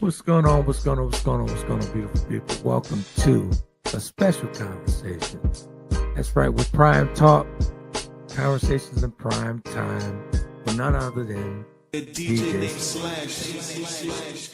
What's going on? What's going on? What's going on? What's going on, beautiful people? Welcome to a special conversation. That's right, with Prime Talk, conversations in prime time, with none other than DJ Slash.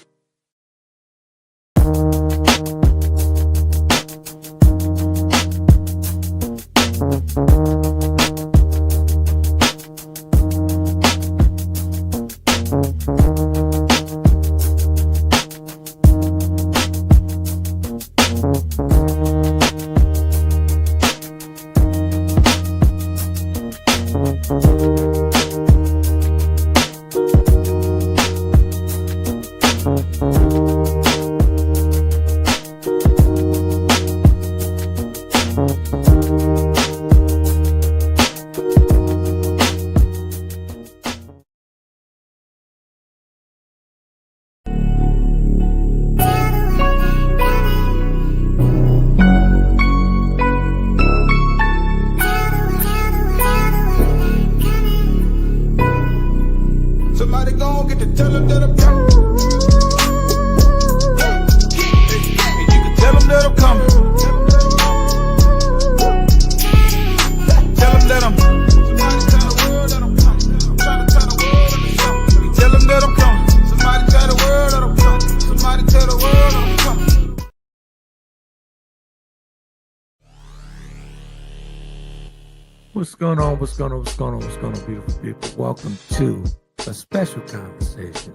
What's going on? What's going on? What's going on? What's going on, beautiful people? Welcome to a special conversation.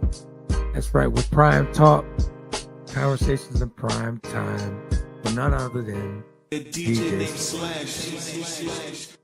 That's right, with Prime Talk, conversations in prime time, with none other than DJ Slash.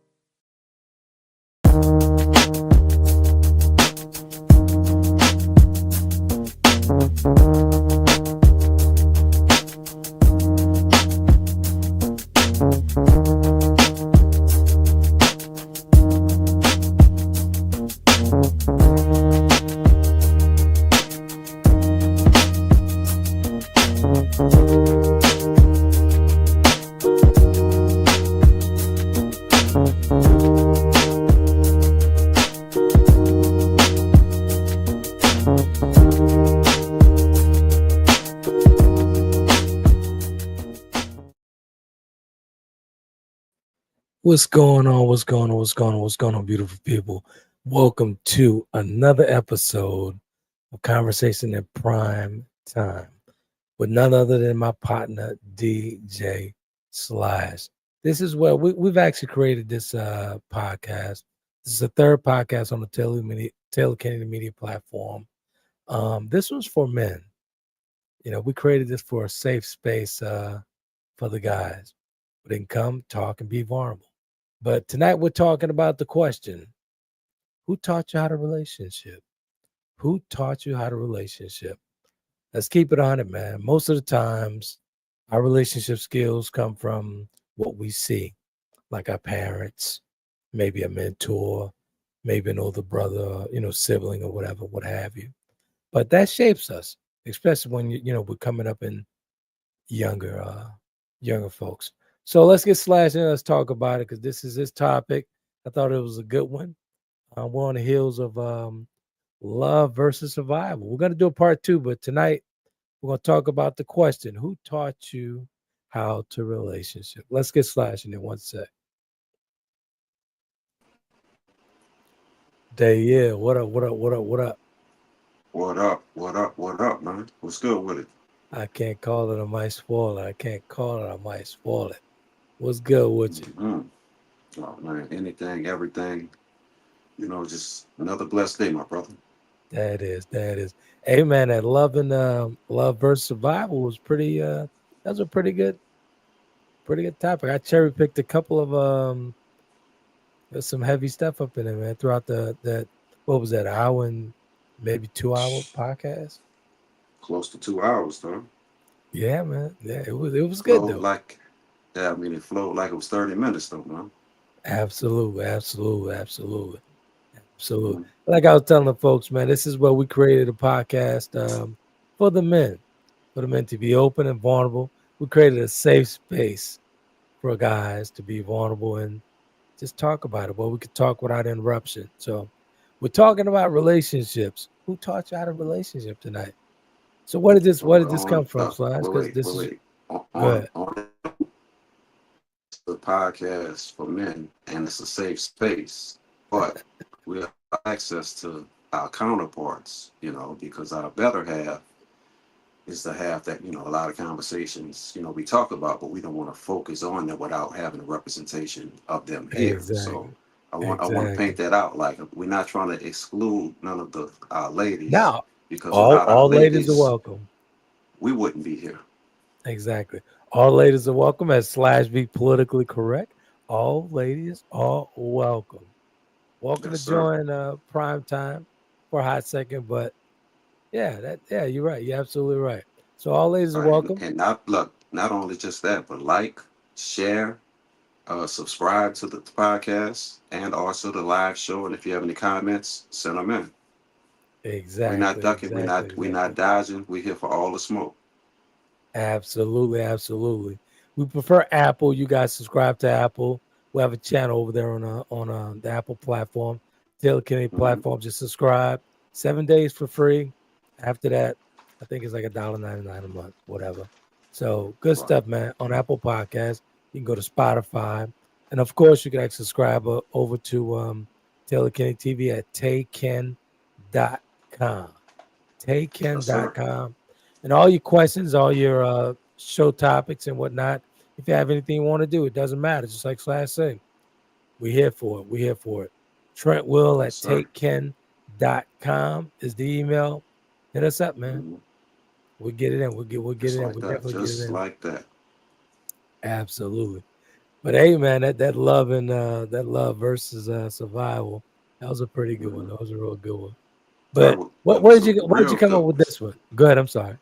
What's going on? What's going on? What's going on? What's going on, beautiful people? Welcome to another episode of Conversation in Prime Time with none other than my partner, DJ Slash. This is where we've actually created this podcast. This is the third podcast on the Taylor Kennedie Media platform. This was for men. You know, we created this for a safe space for the guys. They can come, talk, and be vulnerable. But tonight we're talking about the question, who taught you how to relationship? Who taught you how to relationship? Let's keep it on it, man. Most of the times, our relationship skills come from what we see, like our parents, maybe a mentor, maybe an older brother, sibling or whatever, what have you. But that shapes us, especially when, we're coming up in younger folks. So let's get Slash in. Let's talk about it because this is his topic. I thought it was a good one. We're on the heels of love versus survival. We're going to do a part 2, but tonight we're going to talk about the question, who taught you how to relationship? Let's get Slash in one sec. Day, yeah. What up? What up, man? What's good with it? I can't call it. I might spoil it. What's good with you? Mm-hmm. Oh, man, anything, everything. Just another blessed day, my brother. That is. Hey, man, that love versus survival was pretty. That was a pretty good topic. I cherry picked a couple of there's some heavy stuff up in there, man. Throughout that what was that, hour and maybe 2 hour podcast? Close to 2 hours, though. Yeah, man. Yeah, it was good though. It flowed like it was 30 minutes, though, man. Absolutely. Mm-hmm. Like I was telling the folks, man, this is where we created a podcast for the men to be open and vulnerable. We created a safe space for guys to be vulnerable and just talk about it, where we could talk without interruption. So we're talking about relationships. Who taught you how to relationship tonight? So what did this So come from, Slash? Because this is wait. good. On the podcast for men, and it's a safe space, but we have access to our counterparts, because our better half is the half that, a lot of conversations, we talk about, but we don't want to focus on them without having a representation of them here. So Exactly. I want to paint Exactly. that out. Like, we're not trying to exclude none of the ladies, Now, because all without our ladies are ladies, welcome. we wouldn't be here. Exactly. All ladies are welcome. As Slash be politically correct, all ladies are welcome. Welcome Yes, to sir. join prime time for a hot second, but yeah, you're right. You're absolutely right. So all ladies are Right. welcome. And not look, not only just that, but like, share, subscribe to the podcast, and also the live show. And if you have any comments, send them in. We're not Exactly, ducking. exactly, We're not exactly. dodging. We're here for all the smoke. Absolutely, absolutely. We prefer Apple. You guys subscribe to Apple. We have a channel over there on the Apple platform, Taylor Kennedy Hmm. platform. Just subscribe. 7 days for free. After that, I think it's like $1.99 a month, whatever. So good Right. stuff, man. On Apple Podcasts, you can go to Spotify, and of course, you can actually subscribe over to Taylor Kennedy TV at tayken.com. Yes, sir. Tayken.com. And all your questions, all your show topics and whatnot, if you have anything you want to do, it doesn't matter. Just like Slash said, we're here for it. We're here for it. Trent Will Yes, at sir. taken.com is the email. Hit us up, man. Hmm. We'll get it in. We'll get Just it in. like We'll that. definitely get it Just in. like that. Absolutely. But hey, man, that love and that love versus survival, that was a pretty good one. Hmm. That was a real good one. That But was, what that where was did a where did you real come up good with one. this one? Go ahead. I'm sorry.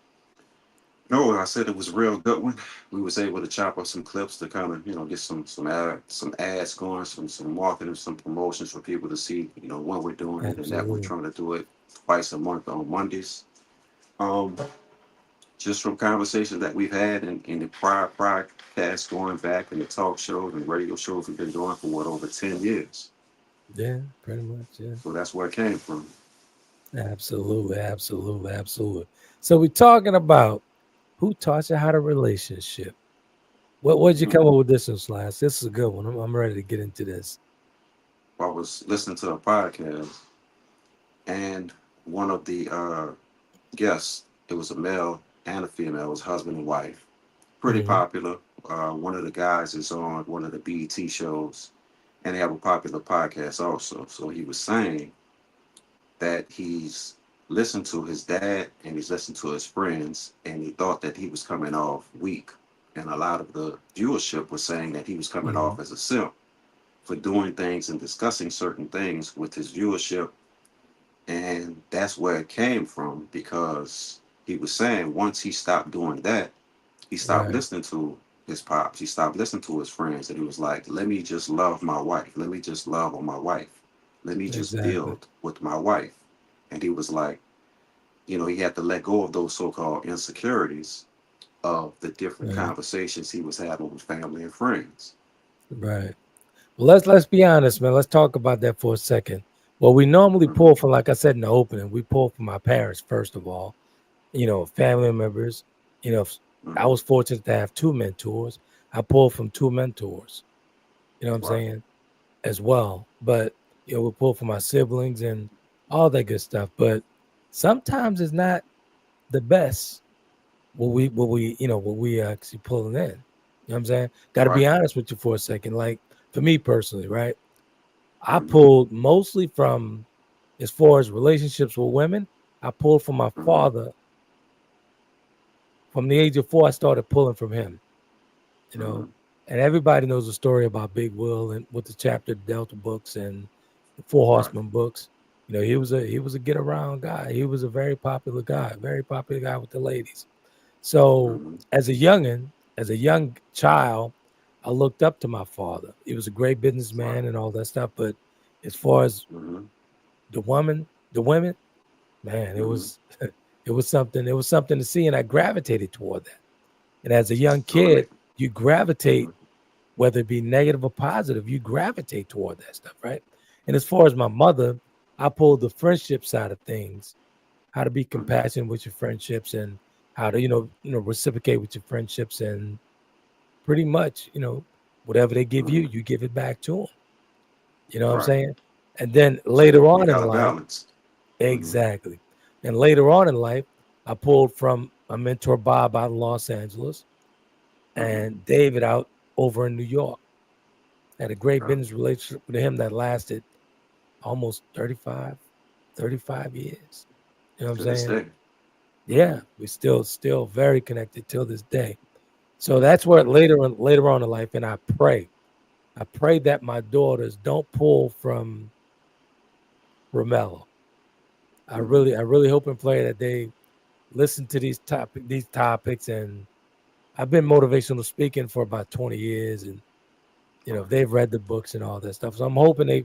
No, I said it was a real good one. We was able to chop up some clips to kind of, get some ads going, some marketing, some promotions for people to see, when we're doing it, and that we're Absolutely. trying to do it twice a month on Mondays. Um, just from conversations that we've had in the prior podcasts going back, and the talk shows and radio shows we've been doing for over 10 years. Yeah, pretty much. Yeah. So that's where it came from. Absolutely. Absolutely. Absolutely. So we're talking about who taught you how to relationship. What did you Hmm. come up with this one, Slash? This is a good one. I'm ready to get into this. I was listening to a podcast, and one of the guests, it was a male and a female, it was husband and wife. Pretty Mm-hmm. popular. One of the guys is on one of the BET shows, and they have a popular podcast also. So he was saying that he's listened to his dad and he's listened to his friends, and he thought that he was coming off weak. And a lot of the viewership was saying that he was coming Mm-hmm. off as a simp for doing things and discussing certain things with his viewership. And that's where it came from, because he was saying once he stopped doing that, he stopped Right. listening to his pops. He stopped listening to his friends. And he was like, let me just love my wife. Let me just love on my wife. Let me just Exactly. build with my wife. And he was like, he had to let go of those so called insecurities of the different Right. conversations he was having with family and friends. Right. Well, let's be honest, man. Let's talk about that for a second. Well, we normally Hmm. pull from, like I said in the opening, we pull from our parents first of all. Family members. You know, I Hmm. was fortunate to have two mentors. I pulled from two mentors. You know what I'm Right. saying? As well. But we pull from my siblings and all that good stuff. But sometimes it's not the best what we actually pulling in. You know what I'm saying? Got to be Right. honest with you for a second. Like for me personally, right? I Hmm. pulled mostly from as far as relationships with women. I pulled from my Hmm. father. From the age of 4, I started pulling from him. You know, Hmm. and everybody knows the story about Big Will and with the chapter Delta books and the Four Right. Horsemen books. He was a get around guy. He was a very popular guy with the ladies. So Hmm. as a youngin, as a young child, I looked up to my father. He was a great Right. businessman and all that stuff. But as far as Hmm. the women, man, it Hmm. was it was something to see, and I gravitated toward that. And as a young So let me. kid, you gravitate, Mhm. whether it be negative or positive, you gravitate toward that stuff, right? And as far as my mother, I pulled the friendship side of things how to be Mm-hmm. compassionate with your friendships, and how to reciprocate with your friendships, and pretty much whatever they give you, Mm-hmm. you give it back to them. You know what I'm Right. saying? And then So later you on in got a life, balance. Mm-hmm. exactly. And later on in life, I pulled from my mentor Bob out in Los Angeles Mm-hmm. and David out over in New York. Had a great Okay. business relationship with him that lasted almost 35 years. You know what I'm To this saying? day. Mm-hmm. Yeah, we still very connected till this day. So that's where later on in life, and I pray that my daughters don't pull from Romello. Mm-hmm. I really hope and pray that they listen to these topics. And I've been motivational speaking for about 20 years, and Right. they've read the books and all that stuff. So I'm hoping they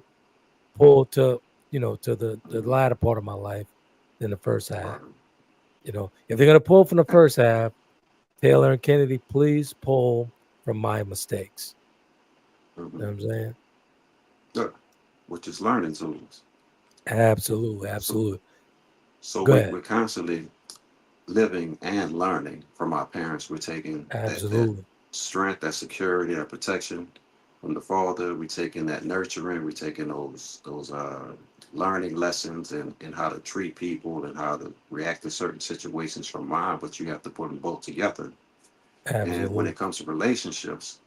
pull to to the Mm-hmm. latter part of my life than the first half. Right. If they're gonna pull from the first half, Taylor and Kennedy, please pull from my mistakes. You Mm-hmm. know what I'm saying? Good. Which is learning tools. Absolutely, So absolutely. so Go we, ahead. we're constantly living and learning from our parents. We're taking that Absolutely. strength, that security, that protection from the father. We're taking that nurturing. We're taking those learning lessons and how to treat people and how to react to certain situations from mine. But you have to put them both together. And when Absolutely. it comes to relationships,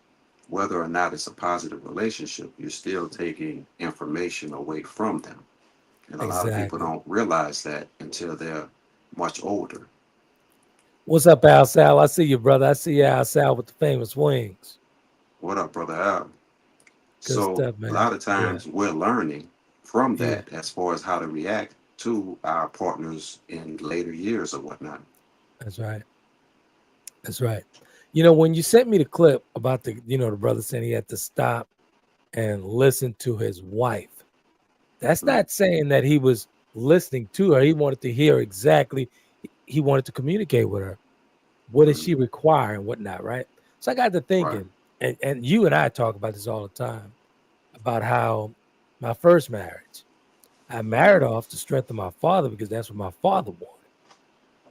whether or not it's a positive relationship, you're still taking information away from them. And a lot of people Exactly. don't realize that until they're much older. What's up, Al Sal? I see you, brother. I see you, Al Sal, with the famous wings. What up, brother Al? Good So stuff, a man. lot of Yeah. times we're learning from Yeah. that as far as how to react to our partners in later years or whatnot. That's right. That's right. When you sent me the clip about the brother saying he had to stop and listen to his wife, that's Mm, not saying that he was listening to her. He wanted to hear exactly, he wanted to communicate with her. What does mm, she require and whatnot, right? So I got to right. thinking, and you and I talk about this all the time about how my first marriage, I married Mm, off to strengthen my father because that's what my father wanted.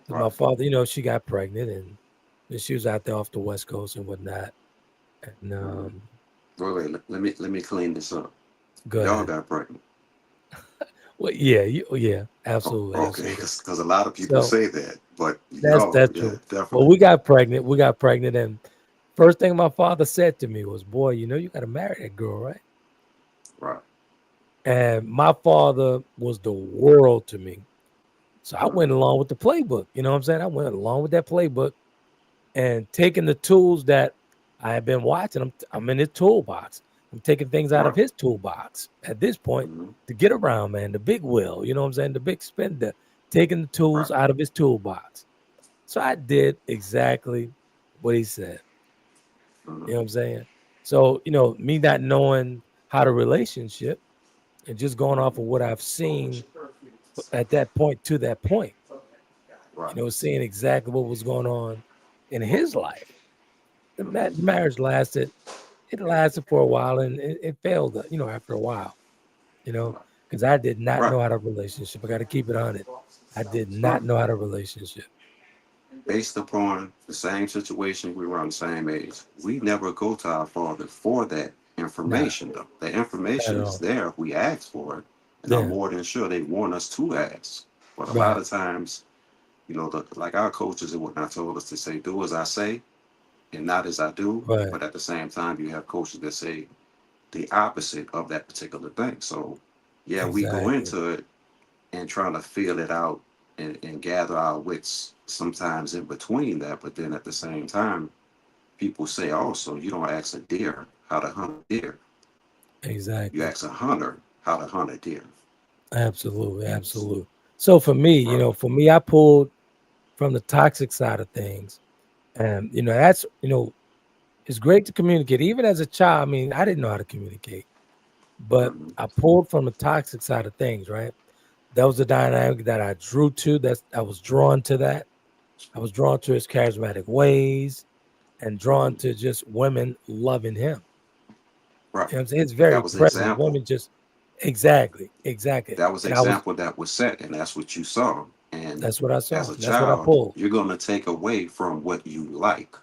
Because my right. father, she got pregnant and she was out there off the West Coast and whatnot. And Mm. Wait, let me clean this up. go Y'all ahead. got pregnant. Well, yeah, yeah, Oh, absolutely, okay, absolutely. because a lot of people So say that, but that's y'all, yeah, true. Well, definitely. we got pregnant. We got pregnant, and first thing my father said to me was, "Boy, you got to marry that girl, right?" Right. And my father was the world to me. So I went Mm, along with the playbook. You know what I'm saying? I went along with that playbook and taking the tools that I have been watching. I'm in his toolbox. I'm taking things out of right. his toolbox at this point Mm, to get around, man. The big wheel, you know what I'm saying? The big spender, taking the tools right. out of his toolbox. So I did exactly what he said. Mm, You know what I'm saying? So, me not knowing how to relationship and just going off of what I've seen at that point to that point, right. seeing exactly what was going on in his life. The marriage lasted, it lasted for a while and it failed, after a while, because I did not Right. know how to relationship. I got to keep it on it. I did Right. not know how to relationship. Based upon the same situation, we were on the same age. We never go to our father for that Nah, information, though. The not information at is all. there if we ask for it, and I'm Yeah, more than sure they want us to ask. But a lot right, of times, like our coaches and whatnot told us to say, do as I say and not as I do. right. But at the same time, you have coaches that say the opposite of that particular thing. So, yeah, we go Exactly. into it and trying to feel it out and gather our wits sometimes in between that. But then at the same time, people say also, you don't ask a deer how to hunt a deer. You Exactly. ask a hunter how to hunt a deer. Absolutely. Absolutely. So for me, Right. I pulled from the toxic side of things. And, that's, it's great to communicate. Even as a child, I mean, I didn't know how to communicate, but Mm-hmm. I pulled from the toxic side of things, right? That was the dynamic that I drew to. I was drawn to that. I was drawn to his charismatic ways and drawn Mm-hmm. to just women loving him. Right. You know what I'm saying? It's That very was present. example. Women just exactly. That was And I was example that was set, and that's what you saw. And That's what I as saw. a That's what I child, pulled. you're going to take away from what you like.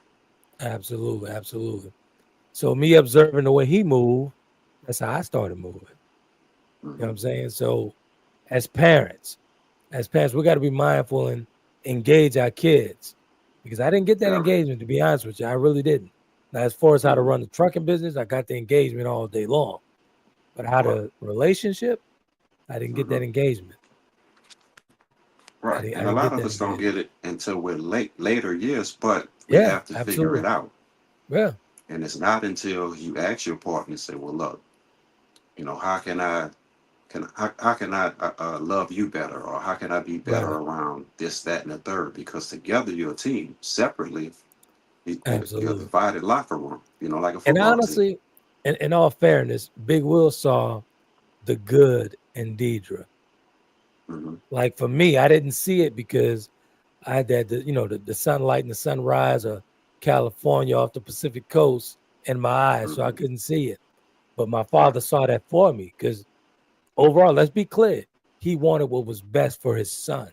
Absolutely, absolutely. So me observing the way he moved, that's how I started moving. You know what Hmm. I'm saying? So as parents, we got to be mindful and engage our kids because I didn't get that Very. engagement, to be honest with you. I really didn't. Now, as far as how to Hmm. run the trucking business, I got the engagement all day long. But how Right. to relationship, I didn't get Hmm. that engagement. Right. I And a didn't lot get of that us don't engagement. get it until we're later years, but we Yeah, have to figure it absolutely. out. Yeah, And it's not until you ask your partner and say, well, look, how can how can I love you better, or how can I be better right. around this, that, and the third? Because together you're a team. Separately, you're a Absolutely. divided locker room. Like a And football team. honestly, in all fairness, Big Will saw the good in Deidre. Hmm. Like for me, I didn't see it because I had that, the sunlight and the sunrise of California off the Pacific coast in my eyes, so I Hmm. couldn't see it. But my Right. father saw that for me because overall, let's be clear, he wanted what was best for his son.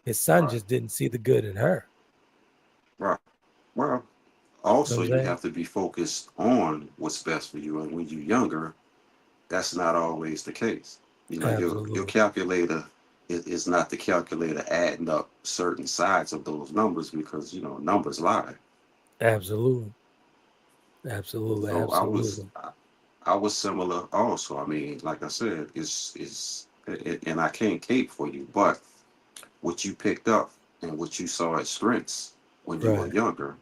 His son Right. just didn't see the good in her. Right. Well, You know also what I'm you saying? have to be focused on what's best for you, and when you're younger, that's not always the case. Your Absolutely. calculator is not the calculator adding up certain sides of those numbers, because numbers lie. Absolutely. Absolutely. So Absolutely. I was similar also. I mean, like I said, and I can't cape for you, but what you picked up and what you saw as strengths when you were Right. younger,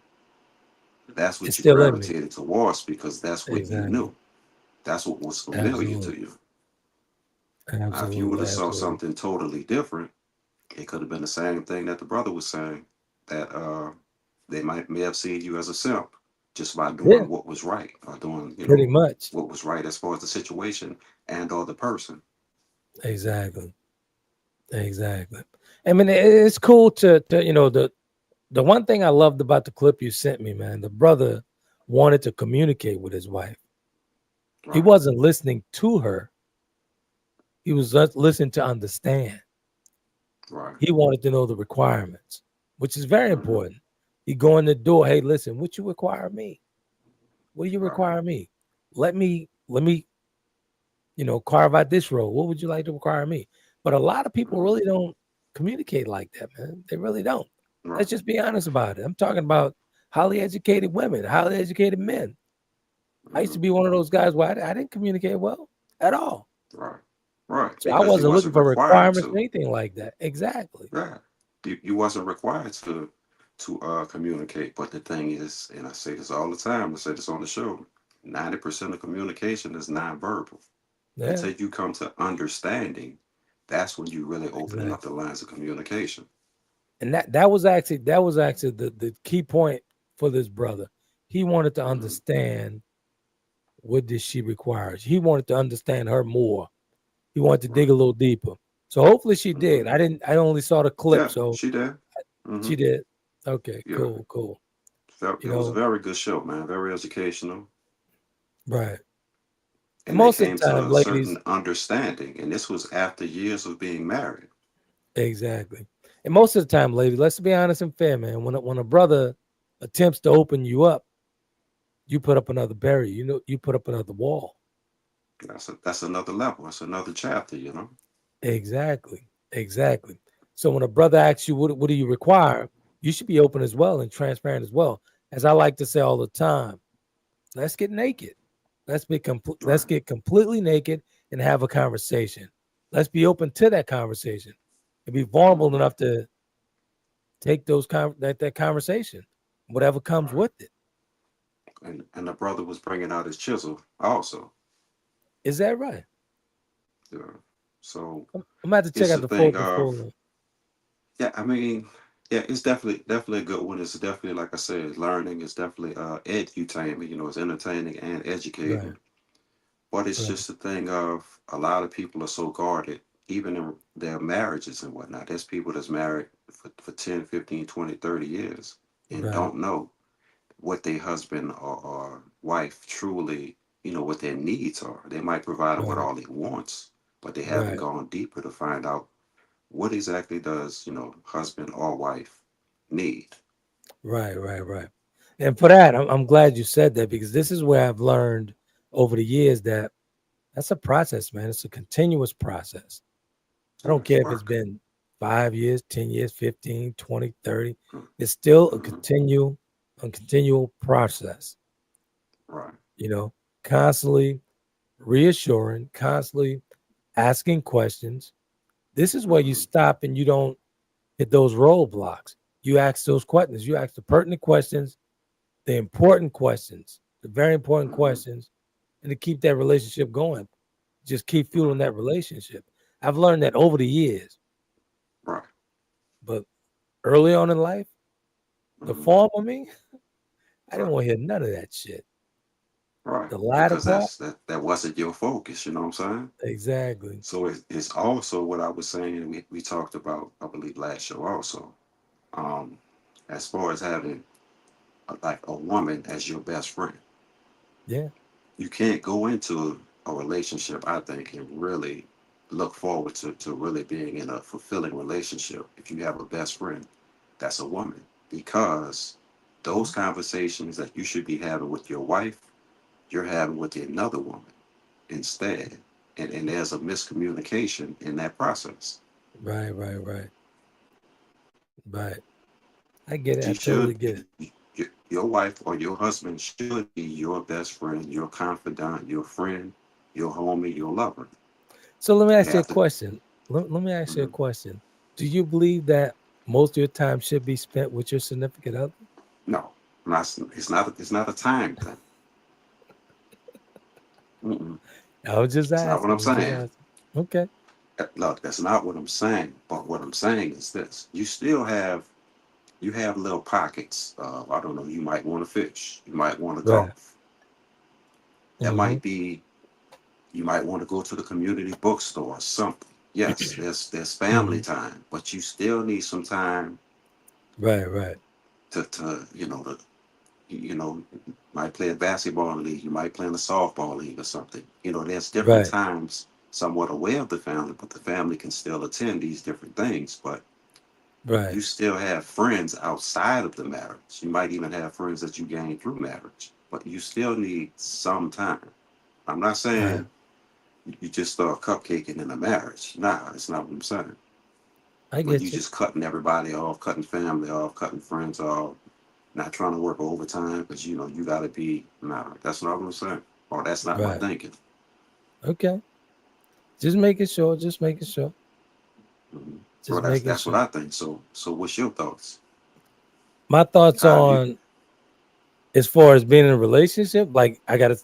that's It's what you still in me. gravitated towards, because that's what you Exactly. knew. That's what was familiar to Absolutely. you. Now, if you would Absolutely. have saw Absolutely. something totally different, it could have been the same thing that the brother was saying, that they may have seen you as a simp just by Yeah, doing what was right, or doing pretty much. what was right as far as the situation and or the person. Exactly. Exactly. I mean, it's cool to the one thing I loved about the clip you sent me, man, the brother wanted to communicate with his wife. He Right. wasn't listening to her. He was just listening to understand. Right. He wanted to know the requirements, which is very Hmm. important. He go in the door, hey, listen, what you require of me? What do you Right. require of me? Let me carve out this role. What would you like to require of me? But a lot of people Hmm. really don't communicate like that, man. They really don't. Right. Let's just be honest about it. I'm talking about highly educated women, highly educated men. I used to Hmm. be one of those guys where I didn't communicate well at all. Right. Right. So I Because you wasn't looking wasn't for required requirements or to. anything like that. Exactly. Yeah. You wasn't required to communicate. But the thing is, and I say this all the time, I say this on the show, 90% of communication is nonverbal. Yeah, Until you come to understanding, that's when you really opening up exactly. the lines of communication. And that was actually the key point for this brother. He wanted to Hmm. understand what did she requires. He wanted to understand her more. He wanted to dig Right. a little deeper. So hopefully she Hmm. did. I only saw the clip, Yeah, so she did. Hmm. she did. Okay, Yeah. cool, cool. So You it was a know, very good show, man. Very educational. right. And And they most of came the time, to a ladies, certain understanding. And this was after years of being married. exactly. And most of the time, ladies, let's be honest and fair, man. When a brother attempts to open you up, you put up another barrier. You put up another wall. That's another level. That's another chapter. Exactly. Exactly. So when a brother asks you what do you require, you should be open as well and transparent as well. As I like to say all the time, let's get naked. Let's Right. get completely naked and have a conversation. Let's be open to that conversation and be vulnerable Hmm. enough to take that conversation, whatever comes Right. with it. And the brother was bringing out his chisel also. Is that right? Yeah. So I'm about to check it's out a thing the of, full. yeah, I mean, yeah, it's definitely a good one. It's definitely, like I said, learning. It's definitely edutainment. It's entertaining and Right, educating. But it's right, just a thing of, a lot of people are so guarded, even in their marriages and whatnot. There's people that's married for 10, 15, 20, 30 years and right, don't know what their husband or wife truly, what their needs are. They might provide them with right, all he wants, but they haven't right. gone deeper to find out what exactly does, husband or wife need? Right, right, right. And for that, I'm glad you said that because this is where I've learned over the years that that's a process, man. It's a continuous process. I Yeah, don't it's care if it's work. been 5 years, 10 years, 15, 20, 30. It's still Mm-hmm. a continual process, Right. you know, constantly reassuring, constantly asking questions. This is where you Mm-hmm. stop and you don't hit those roadblocks. You ask those questions. You ask the pertinent questions, the important questions, the very important Mm-hmm. questions, and to keep that relationship going. Just keep fueling Right. that relationship. I've learned that over the years, Right. but early on in life, the Mm-hmm. former me, I didn't Right. want to hear none of that shit. Right. The latter Because part, that wasn't your focus. You know what I'm saying? exactly. So it's also what I was saying. We talked about, I believe, last show also. Um, as far as having like a woman as your best friend, Yeah, you can't go into a relationship, I think, and really look forward to really being in a fulfilling relationship if you have a best friend that's a woman, because those mhm. conversations that you should be having with your wife, you're having with another woman instead. And there's a miscommunication in that process. Right, right, right, right. I get it. I She totally should get it. your wife or your husband should be your best friend, your confidant, your friend, your homie, your lover. So let me You ask you a have to. question. Let me ask you a Mhm. question. Do you believe that most of your time should be spent with your significant other? No, not, it's not. It's not a time thing. Mm-mm. I was just It's not what asking. I'm I was just saying. asking. Okay. Look, that's not what I'm saying. But what I'm saying is this: you have little pockets. I don't know. You might want to fish. You might want to Right. golf. That Mm-hmm. might be. You might want to go to the community bookstore or something. Yes, there's family Hmm. time, but you still need some time Right, right, to you know, might play a basketball league, you might play in a softball league or something. There's different right, times somewhat aware of the family, but the family can still attend these different things. But right, you still have friends outside of the marriage. You might even have friends that you gain through marriage, but you still need some time. I'm not right. saying you just start cupcaking in a marriage. Nah, it's not what I'm saying. I When you get you. just cutting everybody off, cutting family off, cutting friends off, not trying to work overtime because you got to be. Nah, that's not what I'm saying. Or that's not my Right. thinking. Okay. Just making sure. Just making sure. Mhm. Well, Just that's making that's what sure. I think. So what's your thoughts? My thoughts How have you? on as far as being in a relationship, like I gotta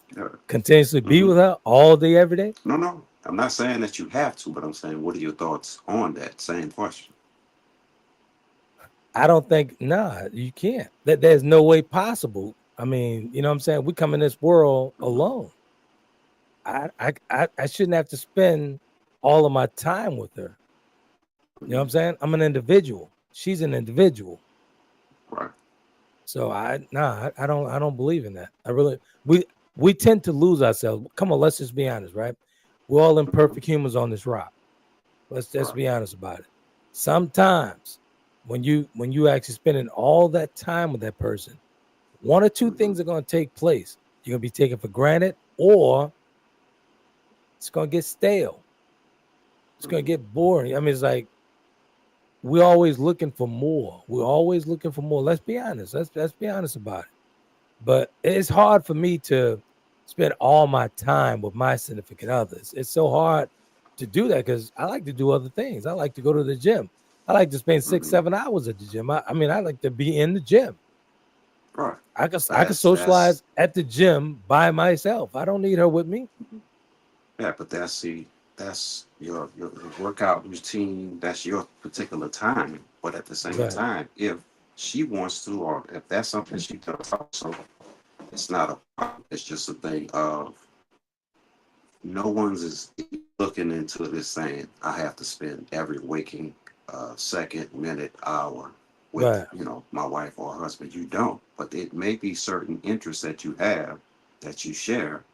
continuously be Mm-hmm. with her all day, every day. No, no, I'm not saying that you have to, but I'm saying what are your thoughts on that same question? I don't think nah, you can't. That there's no way possible. I mean, you know what I'm saying? We come in this world Mm-hmm. alone. I shouldn't have to spend all of my time with her. You know what I'm Mm-hmm. saying? I'm an individual. She's an individual. Right. So I don't believe in that. I really we tend to lose ourselves. Come on, let's just be honest, right? We're all Mm-hmm. imperfect humans on this rock. Let's just Right. be honest about it. Sometimes when you actually spending all that time with that person, one or two Mm-hmm. things are going to take place. You're going to be taken for granted, or it's going to get stale. It's going to Mm-hmm. get boring. I mean, it's like we're always looking for more. We're always looking for more. Let's be honest. Let's be honest about it. But it's hard for me to spend all my time with my significant others. It's so hard to do that because I like to do other things. I like to go to the gym. I like to spend six, Mm-hmm. 7 hours at the gym. I mean, I like to be in the gym. Right. I could That's socialize at the gym by myself. I don't need her with me. yeah, but that's your workout routine. That's your particular time. But at the same Right, time, if she wants to, or if that's something she does also, it's not a problem. It's just a thing of no one's is looking into this saying I have to spend every waking second, minute, hour with right. my wife or husband. You don't, but it may be certain interests that you have that you share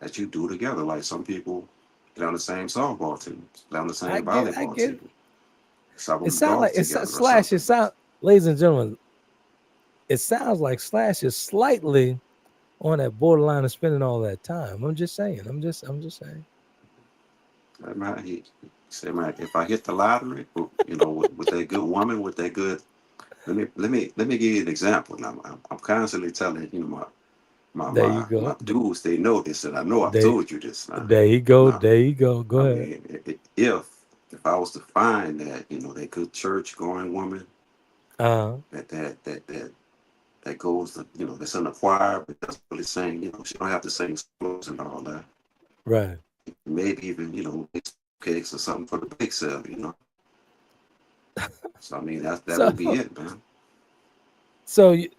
that you do together. Like some people get on the same softball team, play on the same I volleyball get it. team. So I It want to sounds like golf together or Slash. It something. sound, ladies and gentlemen, it sounds like Slash is slightly on that borderline of spending all that time. I'm just saying. I'm just saying. He said, man, if I hit the lottery, you know, with that good woman, with that good, let me give you an example. Now, I'm constantly telling There you my go. dudes, they know this, and I know I've There, told you this now. there you go. Now, There you go. Go I ahead. mean, if I was to find that, you know, that good church going woman, Uh, that goes to, you know, that's in the choir, but doesn't really sing, you know, she don't have to sing solos and all that. right. Maybe even, you know, make cakes or something for the bake sale, you know. So I mean, that So, would be it, man.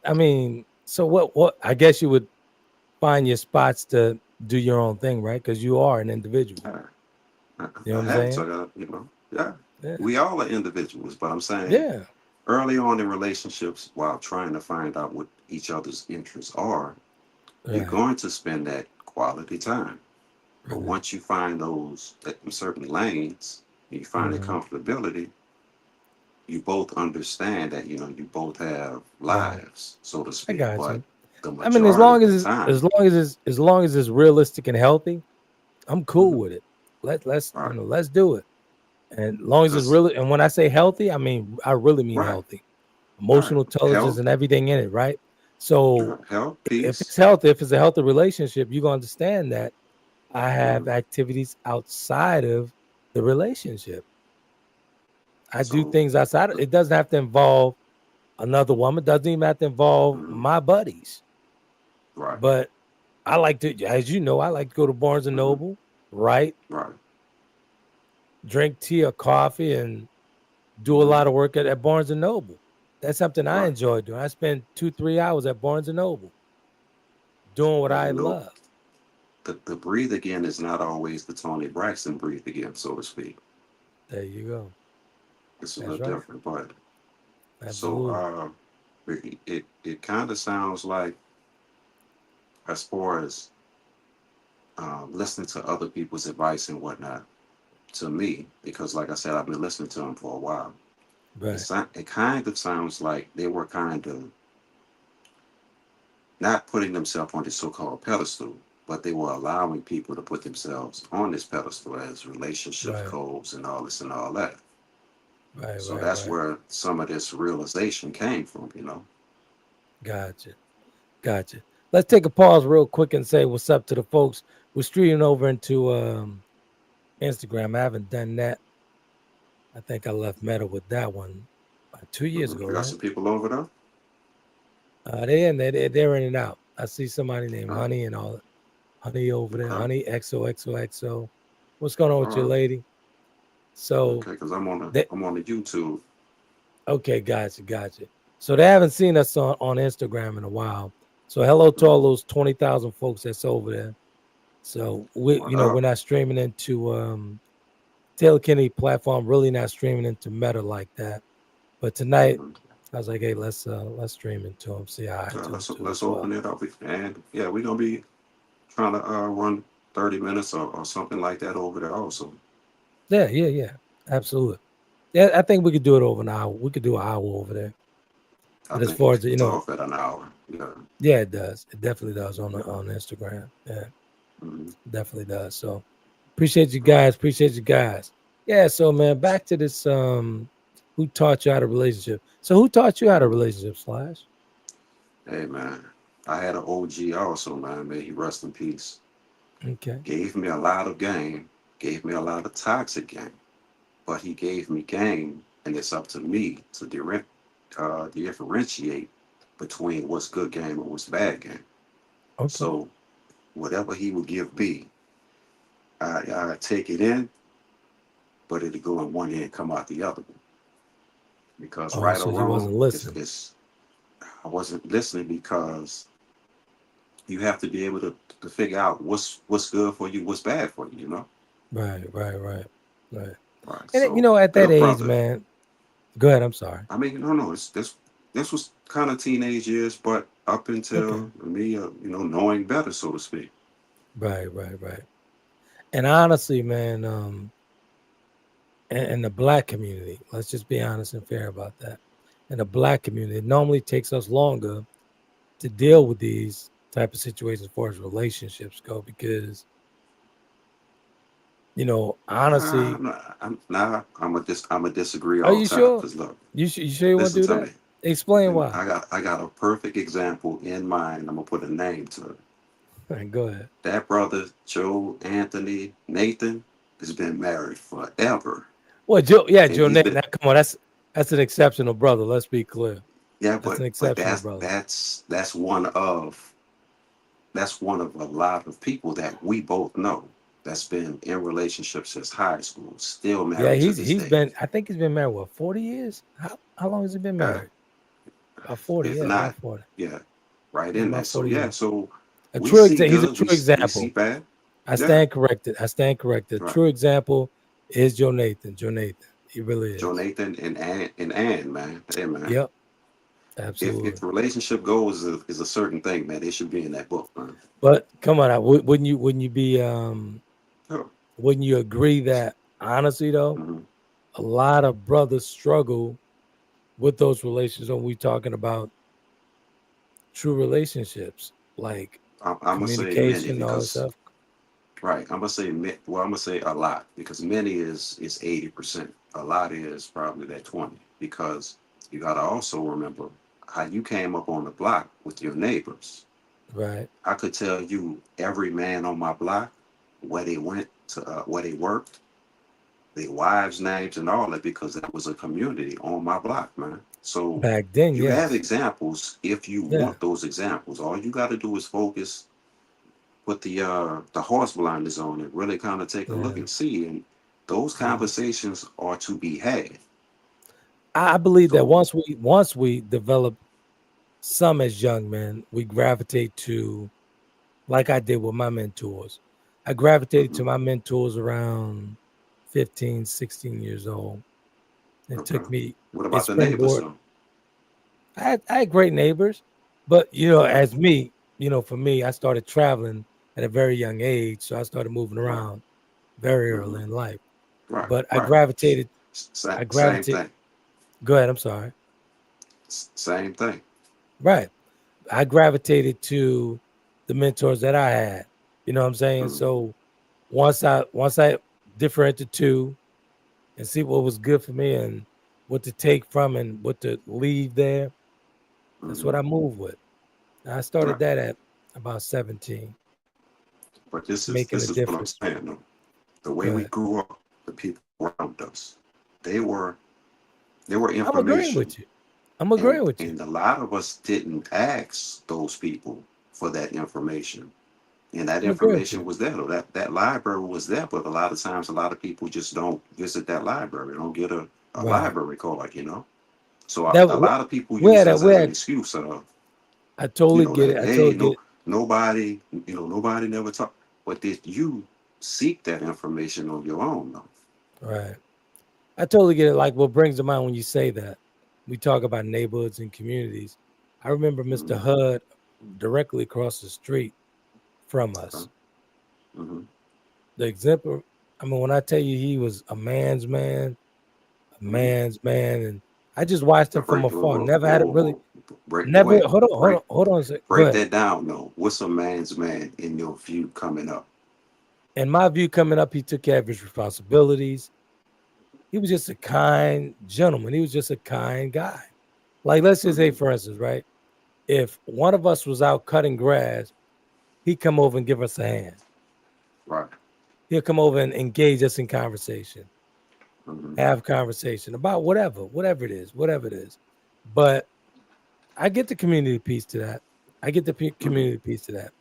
I mean, so what? I guess you would find your spots to do your own thing, right? Because you are an individual. I, I, You know I what I'm have saying? to, you know, yeah. Yeah. We all are individuals, but I'm saying Yeah. early on in relationships, while trying to find out what each other's interests are, you're Right. going to spend that quality time. But Right. once you find those in certain lanes, and you find the Hmm. comfortability, you both understand that, you know, you both have Right. lives, so to I speak. got But you. the I mean, majority of the time, as long as it's realistic and healthy, I'm cool mhm, with it. Let's right, let's do it. And as long as it's because really, and when I say healthy, I mean I really mean right, healthy, right, emotional intelligence health, and everything in it, right? So health, if peace. it's healthy, if it's a healthy relationship, you're gonna understand that I have Mhm. activities outside of the relationship. I do So, things outside. It doesn't have to involve another woman. Doesn't even have to involve mhm, my buddies. right, But I like to, as you know, I like to go to Barnes and mhm, Noble, right? right, Drink tea or coffee and do a mhm, lot of work at Barnes and Noble. That's something I right. enjoy doing. I spend 2-3 hours at Barnes and Noble doing what Well, I you know, love. the breathe again is not always the Tony Braxton breathe again, so to speak. There you go. It's a That's little right. different, but so Absolutely. it kind of sounds like, as far as listening to other people's advice and whatnot, to me, because like I said, I've been listening to them for a while. Right. It kind of sounds like they were kind of not putting themselves on this so-called pedestal, but they were allowing people to put themselves on this pedestal as relationship Right. goals and all this and all that. Right. So Right. that's Right. where some of this realization came from, you know. Gotcha. Gotcha. Let's take a pause real quick and say what's up to the folks. We're streaming over into Instagram. I haven't done that. I think I left Meta with that one 2 years ago, You got right? some people over there. They in there. They're in and out. I see somebody named Uh, Honey and all. Honey over there. okay, Honey XOXOXO. What's going on all with your right, lady? So okay, because they I'm on the YouTube. okay, gotcha. So they haven't seen us on Instagram in a while. So hello to all Mhm. those 20,000 folks that's over there. So What we're up? not streaming into Taylor Kennedy platform, really not streaming into Meta like that. But tonight Mhm. I was like, hey, let's stream into them, say hi to them too Let's as well. open it up, and yeah, we're gonna be trying to run 30 minutes or something like that over there also. Yeah. Absolutely. Yeah, I think we could do it over an hour. We could do an hour over there. I But as think far it as cuts off at an hour. Yeah. yeah, it does. It definitely does Yeah. on Instagram. Yeah, Mhm. definitely does. So appreciate you Right. guys. Appreciate you guys. Yeah. So man, back to this. Who taught you how to relationship? So who taught you how to Mhm. relationship, Slash? Hey man, I had an OG also, man. May he rest in peace. Okay. Gave me a lot of game, gave me a lot of toxic game, but he gave me game, and it's up to me to differentiate between what's good game and what's bad game. Okay. So whatever he would give me, I take it in, but it'll go in one ear and come out the other one. Because Oh, right or so you wrong, wasn't listening. I wasn't listening, because you have to be able to figure out what's good for you, what's bad for you, you know? Right. Right. And So at that good age, brother. man. Go ahead. I'm sorry. I mean, no, it's this was kind of teenage years, but up Okay. until me, knowing better, so to speak. Right. And honestly, man, in the black community, let's just be honest and fair about that. In the black community, it normally takes us longer to deal with these type of situations as far as relationships go because Nah, honestly, I'm a disagree are all you the time. sure? Cause look, You sure you want listen to do to that? me. Explain And why. I got a perfect example in mind. I'm gonna put a name to it. Go ahead. That brother, Joe Anthony Nathan, has been married forever, Well, Joe, yeah, and Joe he's Nathan. been Come on, that's an exceptional brother. Let's be clear. yeah, That's an but exceptional that's brother. that's that's one of that's one of a lot of people that we both know that's been in relationships since high school, still Yeah, married to he's this he's day. been. I think he's been married what 40 years. How long has he been Yeah, married? About 40. if Yeah, about not, 40. yeah, right Yeah, in about there. So 40 years. yeah, so A we true see example. He's a good, true we see example. bad. I Yeah, stand corrected. I stand corrected. A right. true example is Joe Nathan. Joe Nathan. He really Joe is. Nathan and Ann, man. Hey man, Yep, if absolutely. the relationship goals is a certain thing, man, they should be in that book, man. But come on, wouldn't you be Oh, wouldn't you agree that honestly though, hmm a lot of brothers struggle with those relationships when we talking about true relationships, like I'm gonna say many communication, all that because stuff. right. I'm gonna say a lot because many is 80%. A lot is probably that 20 because you gotta also remember how you came up on the block with your neighbors. Right. I could tell you every man on my block, where they went to, where they worked, their wives' names, and all that because that was a community on my block, man. So Back then, you have yes. examples if you Yeah. want those examples. All you got to do is focus, put the horse blinders on, and really kind of take a look Yeah. and see. And those Yeah. conversations are to be had. I believe that So, once we develop some as young men, we gravitate to like I did with my mentors. I gravitated mhm, to my mentors around 15, 16 years old. It okay. took me What it about the neighbors, springboard. though? I had great neighbors, but Yeah, as me, for me, I started traveling at a very young age. So I started moving right. around very hmm early in life. Right, But I right. gravitated, Same, I same gravitate. thing. Go ahead, I'm sorry. Same thing. Right. I gravitated to the mentors that I had. You know what I'm saying? Mm-hmm. So once I differentiated two and see what was good for me and what to take from and what to leave there, that's Mm-hmm. what I moved with. I Right. started that at about 17, But this making a is what I'm difference. saying though. The way Go we ahead. grew up, the people around us, they were they were I'm agreeing information, with you. I'm agreeing with you. and a lot of us didn't ask those people for that information. And that I'm agreeing with information you. was there. Though. That library was there, but a lot of times a lot of people just don't visit that library. They don't get a Right. library card. So That a lot of people we use had a this we as an had excuse of, I totally get it. that I hey, totally get no, it. nobody never talked. But did you seek that information on your own though? Right. I totally get it. Like what brings to mind when you say that, we talk about neighborhoods and communities. I remember Mr. Mm-hmm. Hud directly across the street from Okay. us. Mm-hmm. The example, I mean, when I tell you he was a Mm-hmm. man's man, and I just watched Now him from break afar. whoa, Never whoa, had it whoa, really, whoa. Break never, wait, hold on, hold on, break hold on a sec. Go break ahead. that down though. What's a man's man in your view coming up? In my view, coming up, he took care of his responsibilities. He was just a kind gentleman. He was just a kind guy. Like, let's just say, Mm-hmm. for instance, right? If one of us was out cutting grass, he'd come over and give us a hand. Right. He'll come over and engage us in conversation, Mm-hmm. have conversation about whatever it is, whatever it is. But I get the community piece to that. I get the Mm-hmm. community piece to that.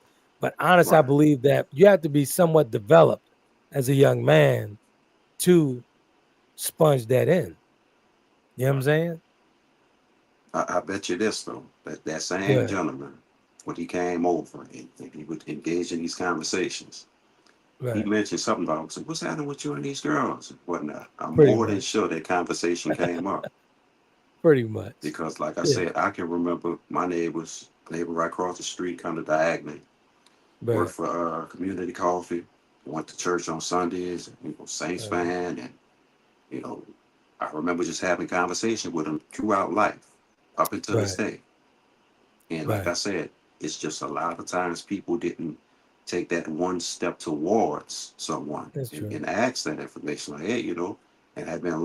But honestly, I Right. believe that you have to be somewhat developed as a young man to sponge that in. You know what I'm Right. saying? I bet you this though, that same Good. gentleman, when he came over and he would engage in these conversations, he Right. mentioned something about, so what's happening with you and these girls and whatnot. I'm Pretty more than much. sure that conversation came up Pretty much. because, like I Yeah. said, I can remember my neighbor right across the street, kind of diagonally, worked Right. for Community Coffee, went to church on Sundays, Saints Right. fan, and You know, I remember just having conversation with them throughout life, up until this Right. day. And like I Right. said, it's just a lot of times people didn't take that one step towards someone That's true. and ask that information. Like, hey, and had been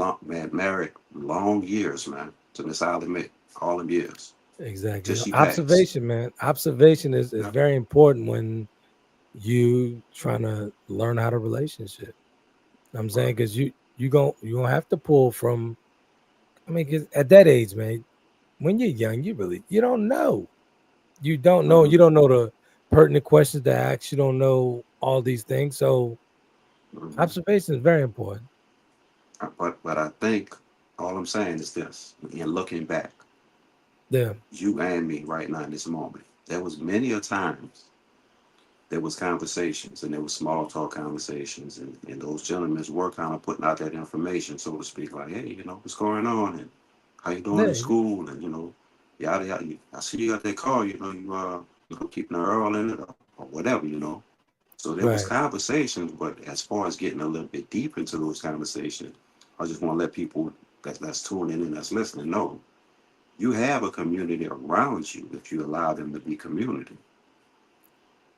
married long years, man, to Miss Ali Mae, all them years, till Exactly. she passed. Observation, man. Observation is Yeah, very important when you trying to learn how to relationship. I'm right. saying because you gonna have to pull from. I mean, 'cause at that age, man, when you're young, you don't know. You don't know. Mm-hmm, You don't know the pertinent questions to ask. You don't know all these things. So mm-hmm. observation is very important. But I think all I'm saying is this: in looking back, Yeah. you and me right now in this moment, there was many a times there was conversations and there was small talk conversations and those gentlemen were kind of putting out that information, so to speak, like, hey, what's going on and how you doing in Yeah. school and yada yada. I see you got that car, keeping her Earl in it or whatever. So there was Right. conversations, but as far as getting a little bit deep into those conversations, I just want to let people that's tuning in and that's listening know you have a community around you if you allow them to be community.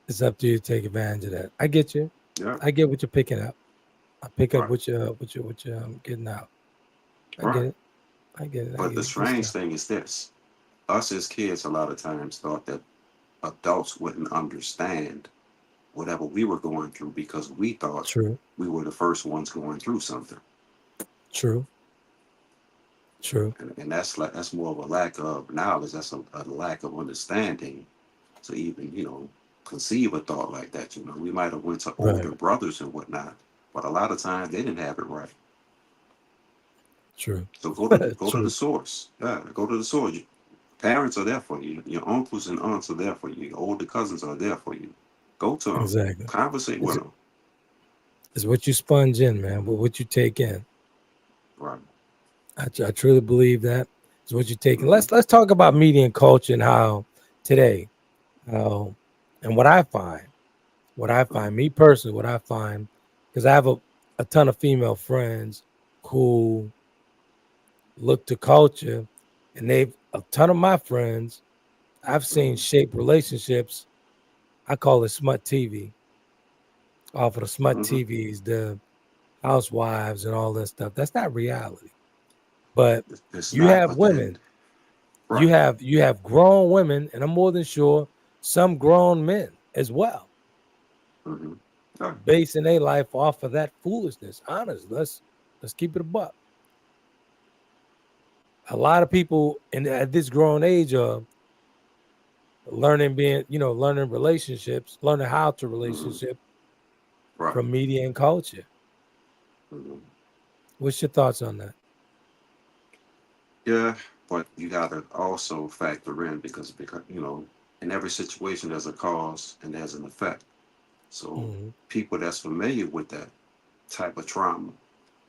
It's up to you to take advantage of that. I get you. Yeah, I get what you're picking up. I pick up right, what you're getting out. I get right. it. I get it. I But get the it. Good strange stuff. thing is this: us as kids, a lot of times thought that adults wouldn't understand whatever we were going through because we thought True. we were the first ones going through something. True. True. And that's more of a lack of knowledge. That's a lack of understanding to even conceive a thought like that. We might have went to older Right. brothers and whatnot, but a lot of times they didn't have it right. True. So go to the True. source. Yeah, go to the source. Parents are there for you. Your uncles and aunts are there for you. Your older cousins are there for you. Go to them. Exactly. Conversate with It's, them. it's what you sponge in, man. What you take in. Right. I truly believe that is what you take in. Mm-hmm. Let's talk about media and culture and how today, how and what I find, me personally, what I find, because I have a ton of female friends who look to culture, and they've a ton of my friends I've seen Mm-hmm. shape relationships. I call it smut TV. Off of the smut Mm-hmm. TVs, the housewives and all that stuff. That's not reality. But It's you not, have but then women, you right. have you have grown women, and I'm more than sure some grown men as well, Mm-hmm. Right. basing their life off of that foolishness. Honest, let's keep it a buck. A lot of people at this grown age are learning relationships, learning how to Mm-hmm. relationship Right. from media and culture. Mm-hmm. What's your thoughts on that? Yeah, but you gotta also factor in because in every situation there's a cause and there's an effect. So Hmm. people that's familiar with that type of trauma,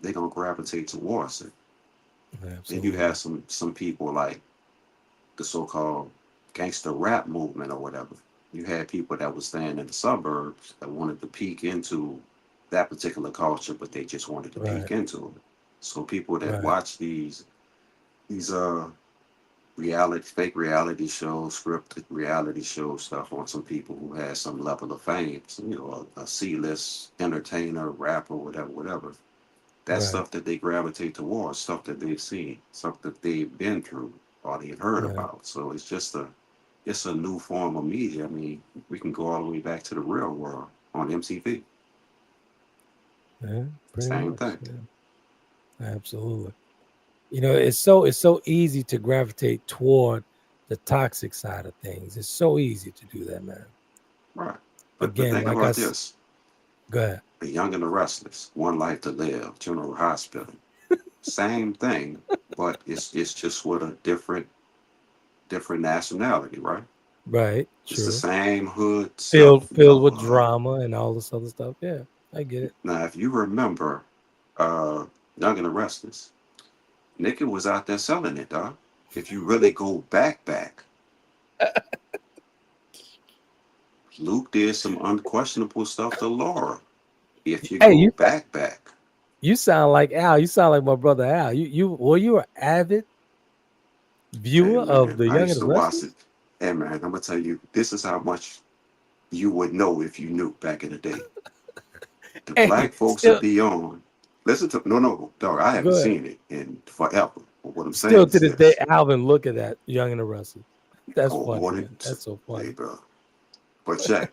they're gonna gravitate towards it. Then you have Absolutely. some people like the so-called gangster rap movement or whatever. You had people that was staying in the suburbs that wanted to peek into that particular culture, but they just wanted to Right. peek into it. So people that Right. watch these fake reality shows, scripted reality show stuff on some people who had some level of fame, a C-list entertainer, rapper, whatever, whatever. That's Right. stuff that they gravitate towards, stuff that they've seen, stuff that they've been through or they've heard Right. about. So it's a new form of media. I mean, we can go all the way back to the real world on MTV. Yeah. Pretty Same much. thing. Yeah. Absolutely. It's so easy to gravitate toward the toxic side of things. It's so easy to do that, man. Right. But Again, think like I about s- this. go ahead. The Young and the Restless, One Life to Live, General Hospital. Same thing, but it's just with a different nationality, right? Right. It's the True. same hood Filled stuff. filled with drama and all this other stuff. Yeah, I get it. Now, if you remember, uh, Young and the Restless, Nikki was out there selling it, dog. If you really go back, Luke did some unquestionable stuff to Laura. If you Hey, go back. You sound like Al. You sound like my brother Al. You an avid Hey viewer of man, the I Young and used the to watch it. Restless? Hey man, I'm gonna tell you, this is how much you would know if you knew back in the day. The Hey, black folks would still be on. Listen to no, dog. I haven't go ahead. seen it in forever. But what I'm Still saying to is this day, this: Alvin look at that Young and the Restless. That's oh, funny, more than man. That's so hey, funny. bro. But check,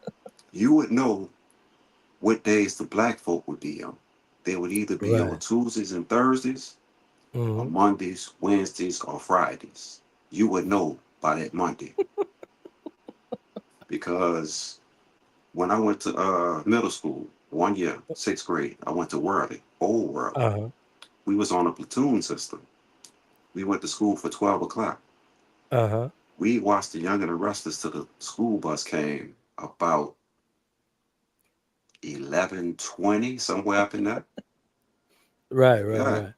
you would know what days the black folk would be on. They would either be on Right. Tuesdays and Thursdays, or Hmm. Mondays, Wednesdays, or Fridays. You would know by that Monday because when I went to middle school, 1 year, 6th grade, I went to Worley, old Worley. Uh-huh. We was on a platoon system. We went to school for 12 o'clock. Uh-huh. We watched the Young and the Restless till the school bus came about 11:20, somewhere up in there. Right, right, Yeah, right.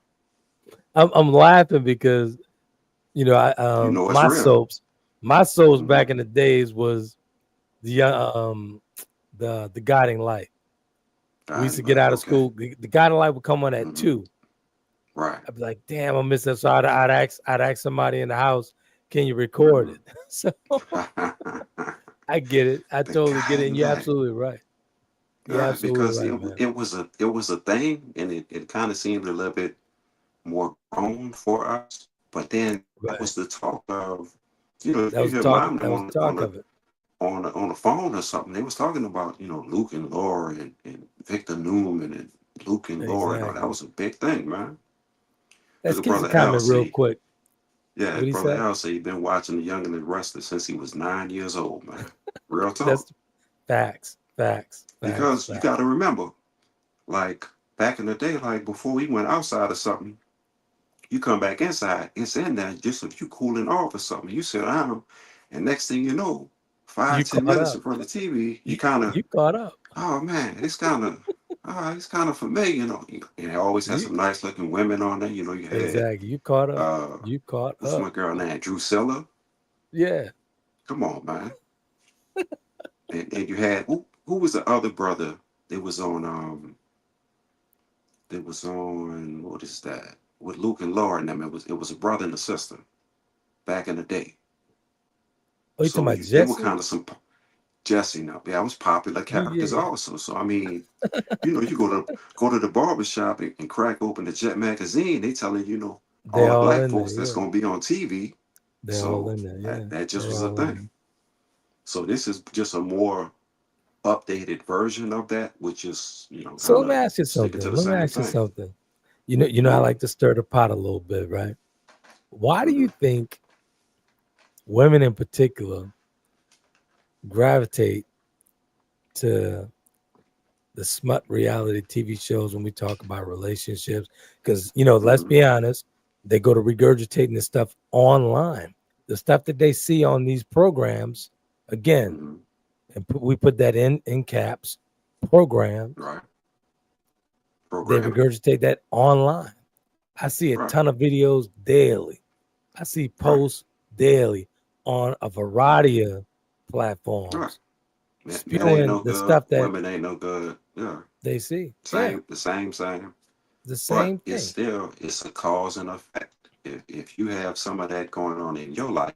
I'm laughing because I you know it's my real. soaps Mm-hmm. back in the days was the the guiding light. We used to Guiding get light, out of okay. school. The guiding light would come on at Mm-hmm. 2. Right. I'd be like, damn, I missed that. So I'd ask somebody in the house, can you record Mm-hmm. it? So I get it. I The totally get it. And guiding you're light. absolutely right. You're Right, absolutely because right, man. it was a thing, and it kind of seemed a little bit more grown for us. But then that Right. was the talk of, if That you was hear talk. mom That was talk of it. on the phone or something, they was talking about Luke and Laura and Victor Newman and Luke and Laura and all that Exactly. was a big thing, man. Because Let's the get some brother Al comment real say, quick. yeah, What his he brother say? Al say he been watching The Young and the Restless since he was 9 years old, man. Real talk. That's facts. Facts. Facts. Because you got Facts. to remember, like back in the day, like before we went outside or something, you come back inside, it's in there just if you cooling off or something. You sit down, and next thing you know, five, You ten caught minutes up. in front of the TV, you You kind of, you caught up. oh man, it's kind of familiar, And it always has You some nice looking women on there. You had, exactly. You caught up. uh, You caught what's my up. girl name? Drusilla. Yeah. Come on, man. And you had, who was the other brother that was on, what is that? With Luke and Laura and them. It was a brother and a sister back in the day. Oh, you talking So about they were Jesse? kind of some Jesse now. Yeah, I was popular Oh characters yeah. also. So I mean, you go to the barber shop and crack open the Jet magazine. They telling all They're the all black in there. folks that's Yeah. gonna be on TV. They're all So in there. Yeah. that just They're was a all in thing. there. So this is just a more updated version of that, which is So kind let me of ask you sticking something. to the Let me same ask you thing. something. I Mm-hmm. like to stir the pot a little bit, right? Why do Mm-hmm. you think women in particular gravitate to the smut reality TV shows when we talk about relationships? Because, let's Mm-hmm. be honest, they go to regurgitating this stuff online. The stuff that they see on these programs, again, Mm-hmm. and we put that in caps, programs, Right. they Programming. regurgitate that online. I see a Right. ton of videos daily. I see Right. posts daily on a variety of Right. platforms Men ain't spewing no the good. stuff that Women ain't no good. Yeah. they see. Yeah, Same. The same. the But same it's thing. still it's a cause and effect. If you have some of that going on in your life,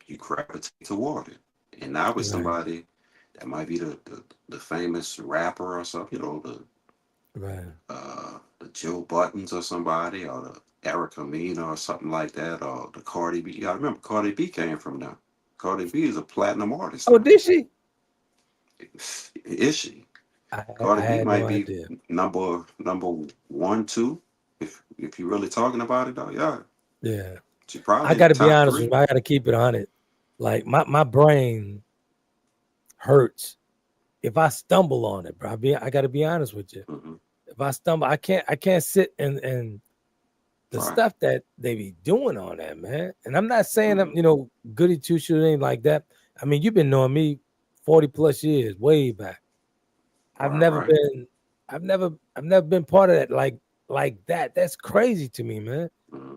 you gravitate toward it. And now with Right, somebody that might be the famous rapper or something, right. the Joe Buttons or somebody, or the Erica Mena or something like that, or the Cardi B. I remember Cardi B came from now. Cardi B is a platinum artist Oh, now. did she? Is she? I Cardi B had no might be idea. number one, two. If you're really talking about it, though, yeah, Yeah, she I probably got to be top honest with three. you. I got to keep it on it. Like my brain hurts if I stumble on it, bro. I got to be honest with you. Mm-hmm. If I stumble, I can't sit and the Right. stuff that they be doing on that, man. And I'm not saying Mm-hmm. I'm, goody two shoes ain't like that. I mean, you've been knowing me 40 plus years, way back. I've Right. never Right. been, I've never been part of that like that. That's crazy to me, man. Mm-hmm.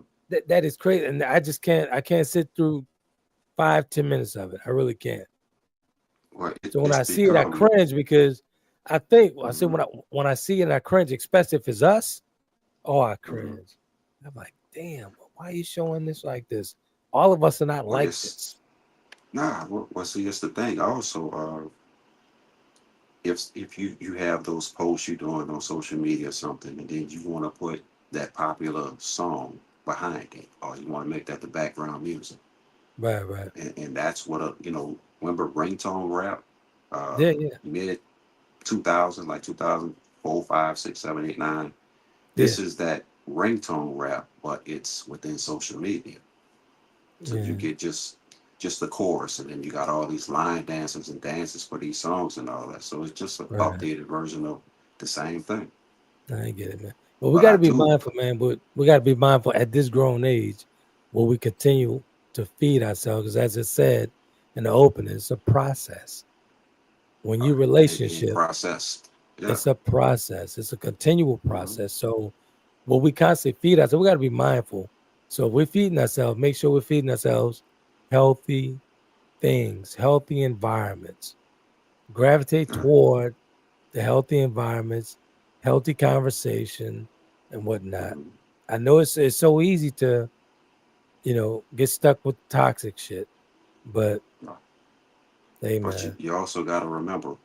That is crazy, and I can't sit through 5-10 minutes of it. I really can't. Well, So when it's I see it, I become. cringe because I think I say Mm-hmm. when I see it, I cringe, especially if it's us. Oh, I Mhm. cringe. I'm like, damn, why are you showing this like this? All of us are not Well, like it's this. nah. Well, see, it's the thing. Also, if you have those posts you're doing on social media or something, and then you want to put that popular song behind it, or you want to make that the background music, Right, right. and that's what remember ringtone rap, Yeah, yeah, mid 2000, like 2004, 5, 6, 7, 8, 9. yeah, This is that ringtone rap, but it's within social media. So you yeah. get just the chorus, and then you got all these line dancers and dances for these songs and all that. So it's just an Right. updated version of the same thing. I get it, man. But we But got I to be do, mindful, man. But we got to be mindful at this grown age where we continue to feed ourselves. Because as I said in the opening, it's a process. When you they being relationship, processed. Yeah. it's a process. It's a continual Hmm. process. So what we constantly feed ourselves, we got to be mindful. So if we're feeding ourselves, make sure we're feeding ourselves healthy things, healthy environments. Gravitate Right. toward the healthy environments, healthy conversation, and whatnot. Hmm. I know it's so easy to get stuck with toxic shit, but hey, But man, you also got to remember,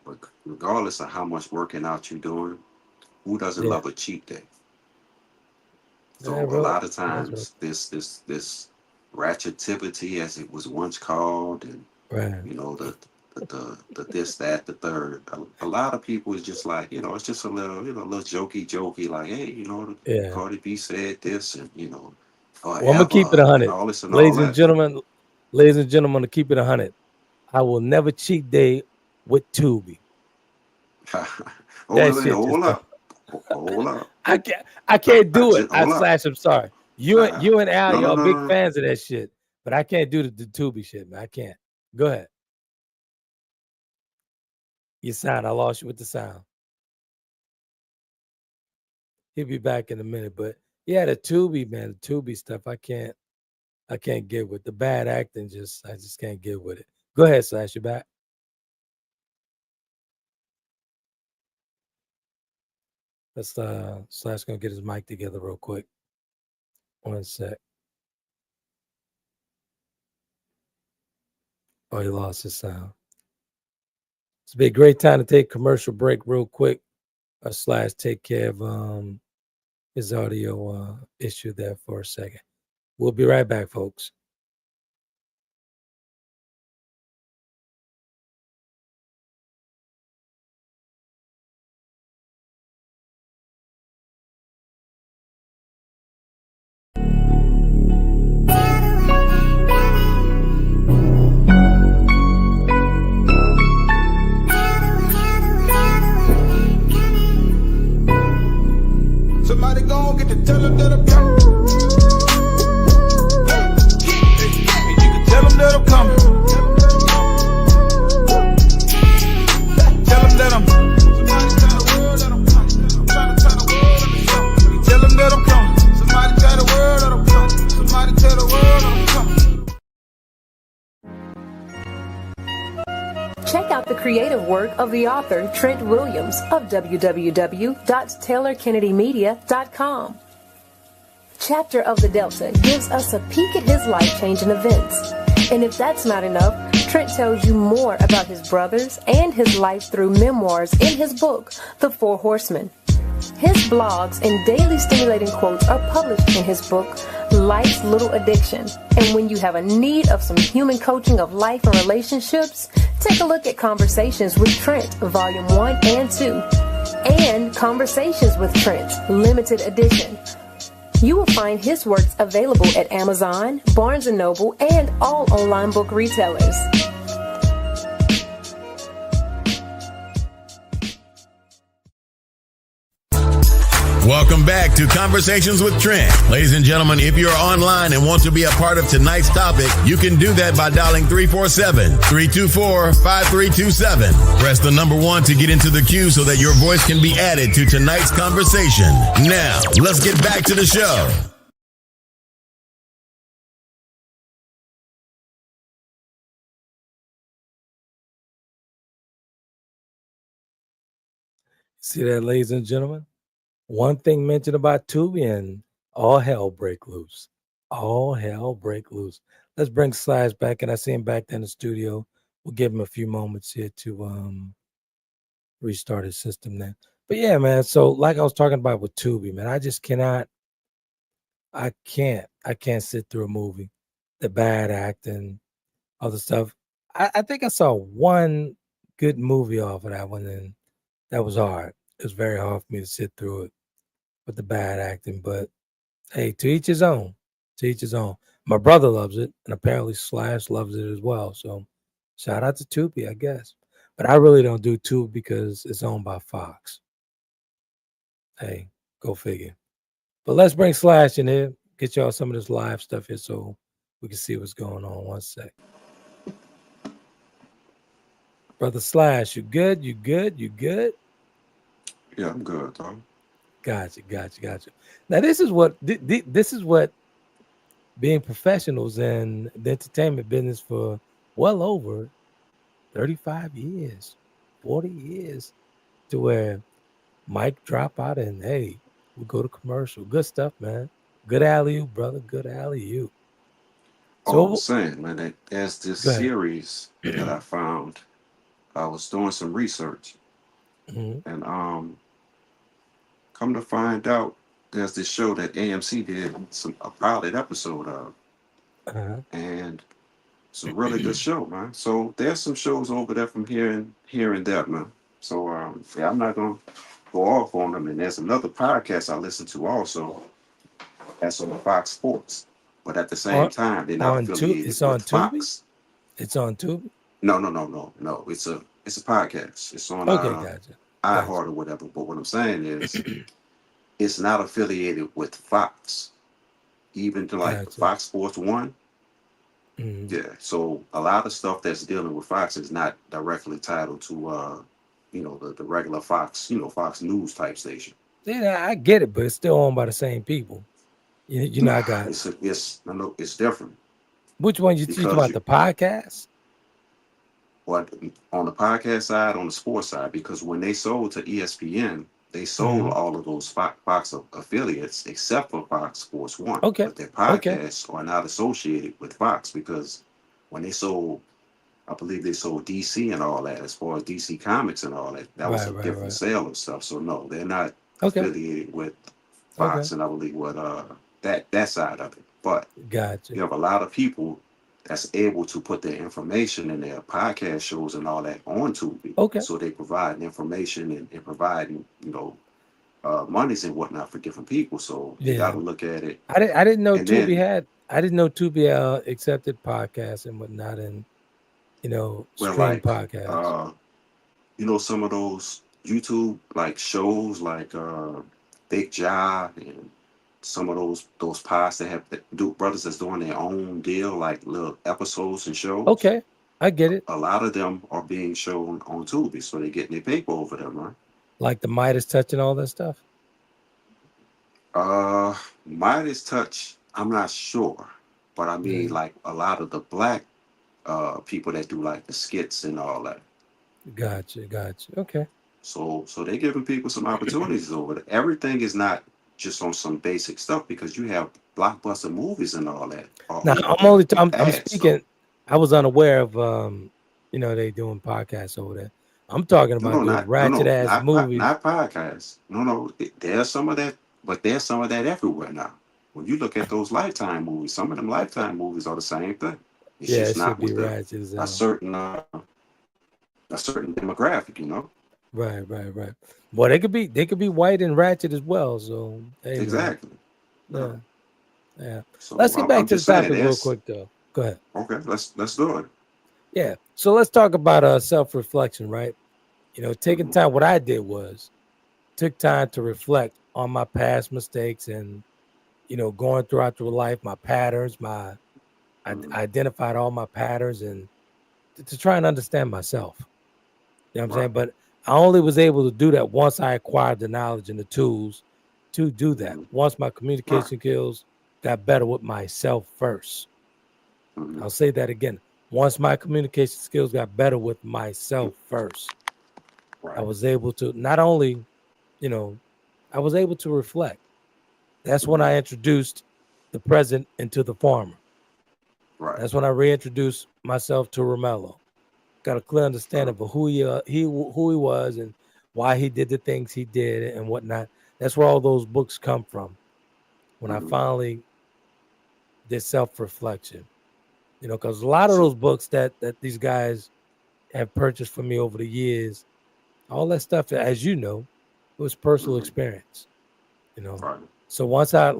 regardless of how much working out you're doing, who doesn't yeah, love a cheat day? yeah, So a bro, lot of that's real. times, this ratchetivity, as it was once called, and Right, the this, that, the third. A lot of people is just like, it's just a little, little jokey, like, hey, yeah. Cardi B said this, and Well, I'm gonna keep it forever, and 100, all this and all ladies and that. gentlemen. Ladies and gentlemen, to keep it 100, I will never cheat day with Tubi. Oh, That wait, wait, shit just hold don't. up, hold up. I can't do it. Just I hold up. slash. I'm sorry. You and Al, No, no, y'all no, big no, no. fans of that shit, but I can't do the Tubi shit, man. I can't. Go ahead. You sound. I lost you with the sound. He'll be back in a minute, but yeah, the Tubi, man, the Tubi stuff. I can't get with the bad acting. I just can't get with it. Go ahead, slash. You back? Let's slash gonna get his mic together real quick. One sec. Oh, he lost his sound. It's be a great time to take commercial break real quick. Slash take care of his audio issue there for a second. We'll be right back, folks. Somebody gon' get to tell them that I'm coming. And you can tell them that I'm coming. Tell them that I'm somebody tell the world that I'm coming. I'm trying to tell the world that I'm coming. You tell them that I'm coming. Somebody tell the world that I'm coming. Somebody tell the world that I'm coming. Check out the creative work of the author Trent Williams of www.taylorkennedymedia.com. Chapter of the Delta gives us a peek at his life-changing events. And if that's not enough, Trent tells you more about his brothers and his life through memoirs in his book, The Four Horsemen. His blogs and daily stimulating quotes are published in his book, Life's Little Addiction. And when you have a need of some human coaching of life and relationships, take a look at Conversations with Trent, Volume 1 and 2, and Conversations with Trent, Limited Edition. You will find his works available at Amazon, Barnes & Noble, and all online book retailers. Welcome back to Conversations with Trent. Ladies and gentlemen, if you're online and want to be a part of tonight's topic, you can do that by dialing 347-324-5327. Press the number 1 to get into the queue so that your voice can be added to tonight's conversation. Now, let's get back to the show. See that, ladies and gentlemen? one thing mentioned about Tubi, and all hell break loose. All hell break loose. Let's bring Slash back, and I see him back there in the studio. We'll give him a few moments here to restart his system then. But yeah, man. So like I was talking about with Tubi, man, I just cannot. I can't sit through a movie. The bad acting, other stuff. I think I saw one good movie off of that one, and that was hard. It was very hard for me to sit through it with the bad acting. But hey, to each his own. To each his own. My brother loves it, and apparently Slash loves it as well. So shout out to Tubi, I guess. But I really don't do Tubi because it's owned by Fox. Hey, go figure. But let's bring Slash in here, get y'all some of this live stuff here so we can see what's going on. One sec. Brother Slash, you good? You good? You good? Yeah, I'm good, though. Gotcha. Now this is what being professionals in the entertainment business for well over 35 years, 40 years, to where mic drop out and hey, we go to commercial. Good stuff, man. Good alley-oop, brother. Good alley-oop. All I'm So saying, man, that there's this go ahead. series that I found. I was doing some research, Mhm. and come to find out, there's this show that AMC did a pilot episode of, Uh-huh. and it's a really good show, man. So there's some shows over there from here and there, man. So yeah, I'm not gonna go off on them. And there's another podcast I listen to also that's on Fox Sports, but at the same On time, they're not on Tubi. It's affiliated on with Tubi. Fox. It's on Tubi. No. It's a podcast. It's on Okay, gotcha. iHeart or whatever. But what I'm saying is, it's not affiliated with Fox, even to like Gotcha. Fox Sports One. Mhm. Yeah. So a lot of stuff that's dealing with Fox is not directly titled to the regular Fox, Fox News type station. Yeah, I get it, but it's still owned by the same people. You know, Nah, I got it's different which one you talking because about the podcast? what on the podcast side, on the sports side, because when they sold to ESPN, they sold Mhm. all of those Fox affiliates except for Fox Sports One, Okay, but their okay, podcasts are not associated with Fox because when they sold, I believe they sold DC and all that, as far as DC Comics and all that, that was a different right. sale of stuff. So no, they're not Okay, affiliated with okay, Fox, and I believe what that side of it. But gotcha. you have a lot of people that's able to put their information in their podcast shows and all that on Tubi. Okay, So they provide information and providing, monies and whatnot for different people. So you got yeah. to look at it. I didn't know And Tubi then, had. I didn't know Tubi accepted podcasts and whatnot, and well, stream like, podcasts. some of those YouTube like shows like Big Job and some of those pods that have do brothers that's doing their own deal, like little episodes and shows. Okay, I get it. A lot of them are being shown on Tubi, so they're getting their paper over there, man. Like the Midas touch and all that stuff. Uh, Midas Touch, I'm not sure, but I mean, Yeah, like a lot of the black people that do like the skits and all that. gotcha. Okay. So they're giving people some opportunities over there. Everything is not just on some basic stuff because you have blockbuster movies and all that are Now over I'm there only with I'm ads. So speaking. I was unaware of they doing podcasts over there. I'm talking about those ratchet ass movies. not podcasts. No. There's some of that, but there's some of that everywhere now. When you look at those Lifetime movies, some of them Lifetime movies are the same thing. It's Yeah, just it should not be with ratchet as a hell. certain a certain demographic. Right. Well, they could be white and ratchet as well. So hey, man, Exactly. Yeah. yeah. So Let's get back I'm to the just saying, topic real there's quick, though. Go ahead. okay. Let's do it. Yeah. So let's talk about self reflection, right? Taking Hmm. time. What I did was took time to reflect on my past mistakes and going through life, my patterns, I Hmm. identified all my patterns and to try and understand myself. You know what I'm Right. saying? But I only was able to do that once I acquired the knowledge and the tools to do that. Hmm. Once my Right. communication skills got better with myself first. Hmm. I'll say that again. Once my communication skills got better with myself first, I Right. was able to not only, you know, I was able to reflect. That's when I introduced the present into the farmer. Right. That's when I reintroduced myself to Romello. Got a clear understanding of who he was and why he did the things he did and whatnot. That's where all those books come from. When I finally did self-reflection, because a lot of those books that these guys have purchased for me over the years, all that stuff, as you know, it was personal experience. Right. So once I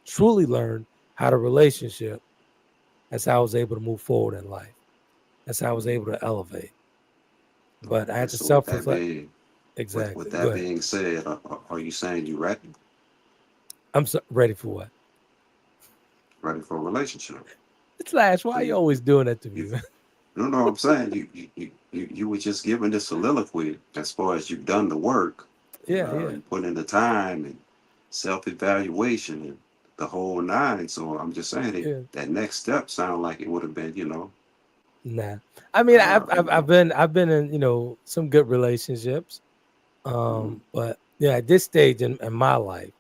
truly learned how to relationship, that's how I was able to move forward in life. That's how I was able to elevate. But I had to So with that self-reflect. being, Exactly. with Go that ahead. being said, are you saying you ready? I'm ready for what? Ready for a relationship? It's Lash. So Why are you always doing that to me, you man? no, I'm saying you were just giving this soliloquy as far as you've done the work. Yeah. You put in the time and self-evaluation and the whole nine. So I'm just saying Yeah. that next step sounded like it would have been, Nah. I mean, you know, I've been in some good relationships. mhm. But yeah, at this stage in my life,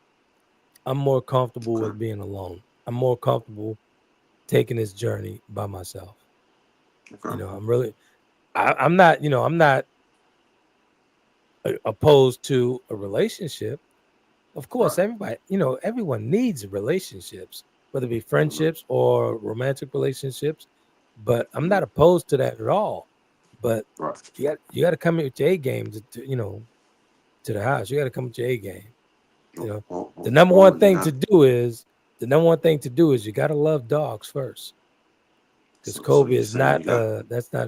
I'm more comfortable Okay, with being alone. I'm more comfortable taking this journey by myself. okay, I'm really I'm not, I'm not opposed to a relationship. Of course, right, everybody, everyone needs relationships, whether it be mhm, friendships or romantic relationships. But I'm mhm, not opposed to that at all. But right. you got to come in with your A game to the house. You got to come with your A game. The number one Or you thing got to do is you got to love dogs first. Because so Kobe you is saying you not got that's not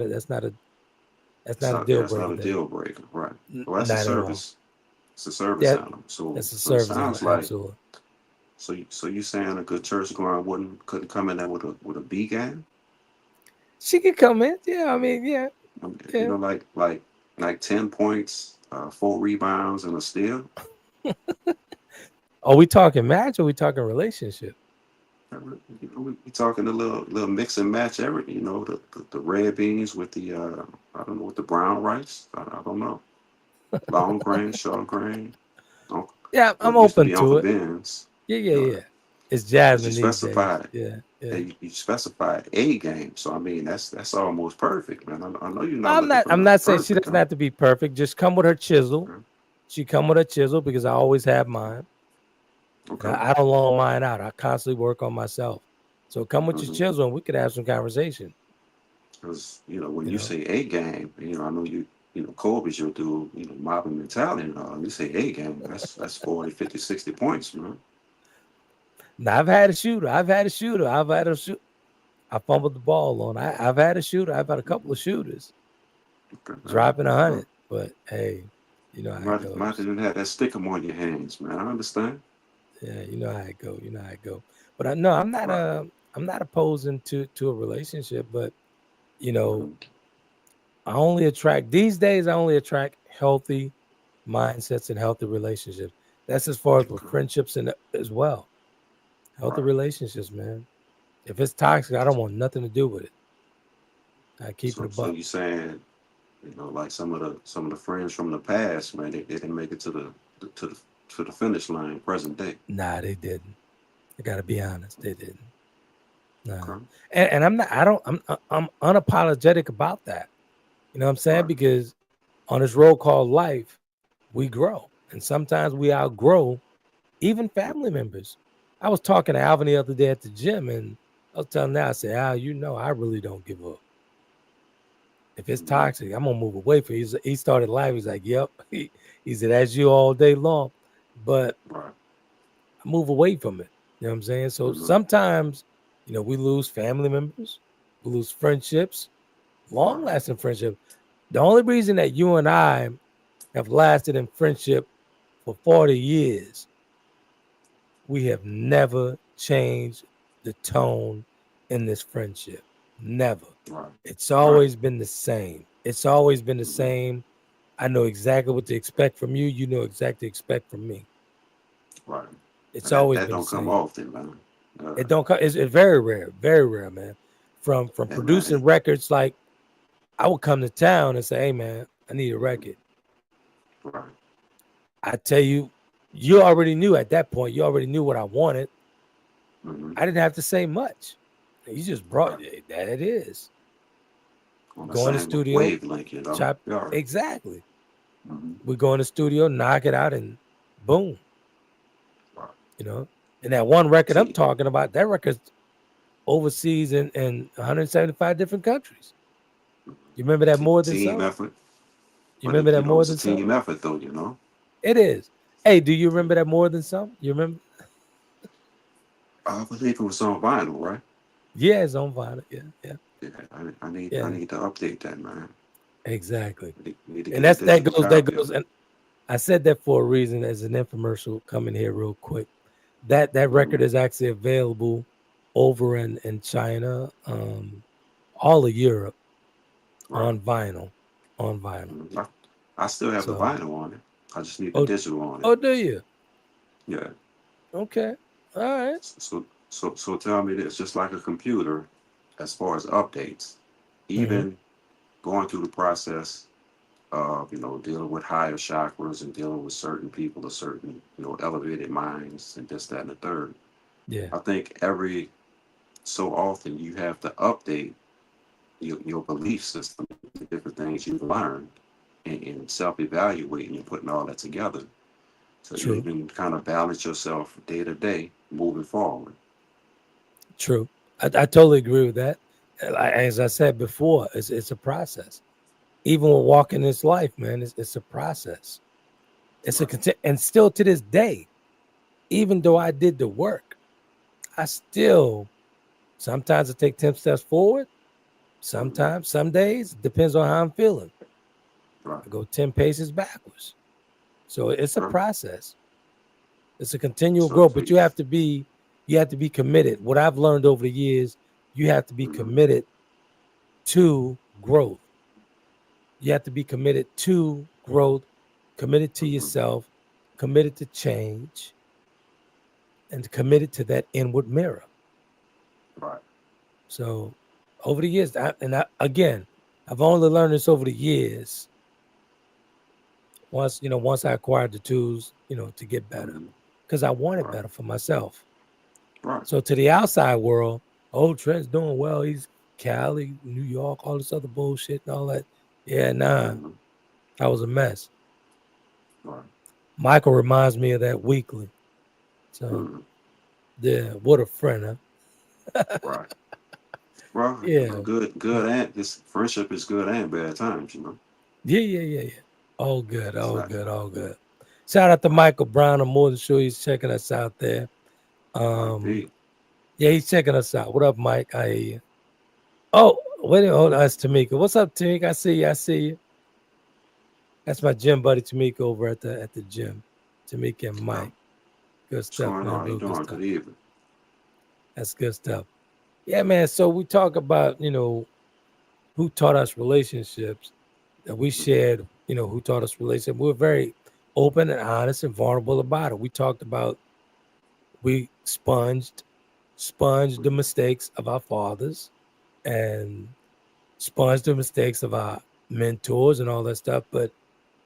a deal that's not breaker a there. deal breaker, right? Well, that's a Not at all. service. It's a service Yeah, animal. So that's a it service animal. sounds like Absolutely. so you saying a good church going couldn't come in there with a B game? She could come in. Yeah, I mean, yeah, You yeah. know, like 10 points, 4 rebounds, and a steal. Are we talking match or are we talking relationship? We talking a little mix and match everything. The red beans with the I don't know, with the brown rice. I don't know, long grain, short grain. Yeah, I'm What used to open be to Uncle it. Ben's. Yeah, yeah, You know, yeah. It's but you Jasmine these days. specified Yeah, yeah. you specified a game. So I mean that's almost perfect, man. I know you're not I'm looking not. for I'm nothing not saying she perfect, doesn't huh? have to be perfect. Just come with her chisel. Okay, She come with her chisel because I always have mine, and okay. I don't loan mine out. I constantly work on myself. So come with your Mm-hmm. chisel, and we could have some conversation. Because when You you know, say a game, I know Kobe's you'll do mobbing mentality and all. You say a game, that's 40, 50, 60 points, man. now I've had a shooter. I've had a shooter. I've had a shoot. I fumbled the ball on. I've had a shooter. I've had a couple of shooters Okay, dropping well, 100. But hey, you know how it might goes. didn't have that stickum on your hands, man. I understand. Yeah, you know how it go. You know how it go. But I no, I'm not Right. I'm not opposing to a relationship, but you know, Mm-hmm. these days I only attract healthy mindsets and healthy relationships. That's as far as with Okay. friendships and as well. Healthy Right. relationships, man. If it's toxic, I don't want nothing to do with it. I keep it a So buck. you saying, like some of the friends from the past, man, they didn't make it to the to the finish line present day. Nah, they didn't. I gotta be honest, they didn't. Nah. Okay. And I'm not I don't I'm unapologetic about that. You know what I'm saying? Right. Because on this road called life, we grow. And sometimes we outgrow even family members. I was talking to Alvin the other day at the gym, and I was telling him, I said, Al, I really don't give up. If it's Mm-hmm. toxic, I'm gonna move away from it. He started laughing. He's like, Yep. He said, That's you all day long. But Right. I move away from it. You know what I'm saying? So Mm-hmm. sometimes, we lose family members, we lose friendships, long Right. lasting friendship. The only reason that you and I have lasted in friendship for 40 years, we have never changed the tone in this friendship. Never. Right. It's Right. always been the same. It's always been the Mm-hmm. same. I know exactly what to expect from you. You know exactly what to expect from me. Right. It's And that always that been the don't come same. often, man. It don't come. It's very rare, man. From And man, producing records, like I would come to town and say, "Hey, man, I need a record." right. I tell you You already knew at that point. You already knew what I wanted. Mm-hmm. I didn't have to say much. You just brought Right. that. It is On the go in the same studio, wavelength, you know. chop. Yeah. Exactly. Mm-hmm. We go in the studio, knock it out, and boom. Right. You know. And that one record I'm See, talking about, that record's overseas in 175 different countries. You remember that more than team some? effort. You But remember it, that you know, more it's a than some? team effort, though. You know. It is. Hey, do you remember that more than some? You remember? I believe it was on vinyl, right? Yeah, it's on vinyl. Yeah, yeah, Yeah. I need. I yeah. need to update that, man. Exactly. Need to And get a that digital goes, that copy goes, of it. and I said that for a reason as an infomercial coming here real quick. That Mm-hmm. record is actually available over in China, all of Europe Right. on vinyl. On vinyl. Mhm. I still have the So vinyl on it. I just need the oh digital on it. oh do you? Yeah. Okay. All right. So tell me this, just like a computer, as far as updates, Mm-hmm. even going through the process of, dealing with higher chakras and dealing with certain people of certain, elevated minds and this, that, and the third. Yeah. I think every so often you have to update your belief system, the different things you've learned, and self-evaluating and putting all that together. So you True. can kind of balance yourself day to day moving forward. True. I totally agree with that. As I said before, it's a process. Even with walking this life, man, it's a process. It's a Right. and still to this day, even though I did the work, I still sometimes I take 10 steps forward. Mhm. Sometimes, some days, depends on how I'm feeling. Right. I go 10 paces backwards. So it's a Right. process. It's a continual So, growth, so but you have to be committed. What I've learned over the years, you have to be mhm. committed to growth. You have to be committed to growth, committed to Mhm. yourself, committed to change, and committed to that inward mirror. Right. So over the years, again, I've only learned this over the years. Once I acquired the tools, to get better, Mhm. because I wanted Right. better for myself. Right. So to the outside world, oh, Trent's doing well. He's Cali, New York, all this other bullshit and all that. Yeah, nah, Mhm. I was a mess. Right. Michael reminds me of that weekly. So Mhm. yeah, what a friend, huh? Right. Well, Yeah, good and this friendship is good and bad times. yeah. All good, It's all not good, all good. Shout out to right. Michael Brown. I'm more than sure he's checking us out there. Right. Um, Pete. yeah, he's checking us out. What up, Mike? I hear you. Oh, wait, hold on, that's Tamika. What's up, Tamika? I see you. I see you. That's my gym buddy Tamika over at the gym. Tamika and Yeah. Mike. Good What's stuff, going man. on? How you Real good doing? stuff. Good evening. That's good stuff. Yeah, man. So we talk about, who taught us relationships that we shared, who taught us relationships. We were very open and honest and vulnerable about it. We talked about we sponged the mistakes of our fathers and sponged the mistakes of our mentors and all that stuff. But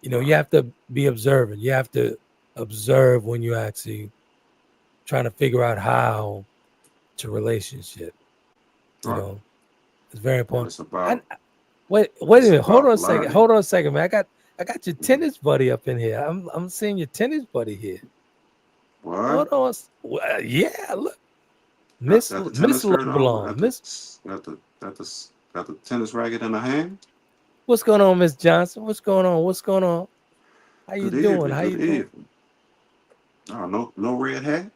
Right. you have to be observant. You have to observe when you actually trying to figure out how to relationship. You Right. know, it's very And important. it's And about wait a it's minute. Hold about on a second. learning. Hold on a second, man. I got your Mhm. tennis buddy up in here. I'm seeing your tennis buddy here. What? Hold on. Yeah, look, Got the Miss tennis skirt on? Leblanc. Miss, Got the tennis racket in the hand? what's going on, Miss Johnson? What's going on? What's going on? How you Good doing? evening. How Good you doing? evening. Oh, no red hat?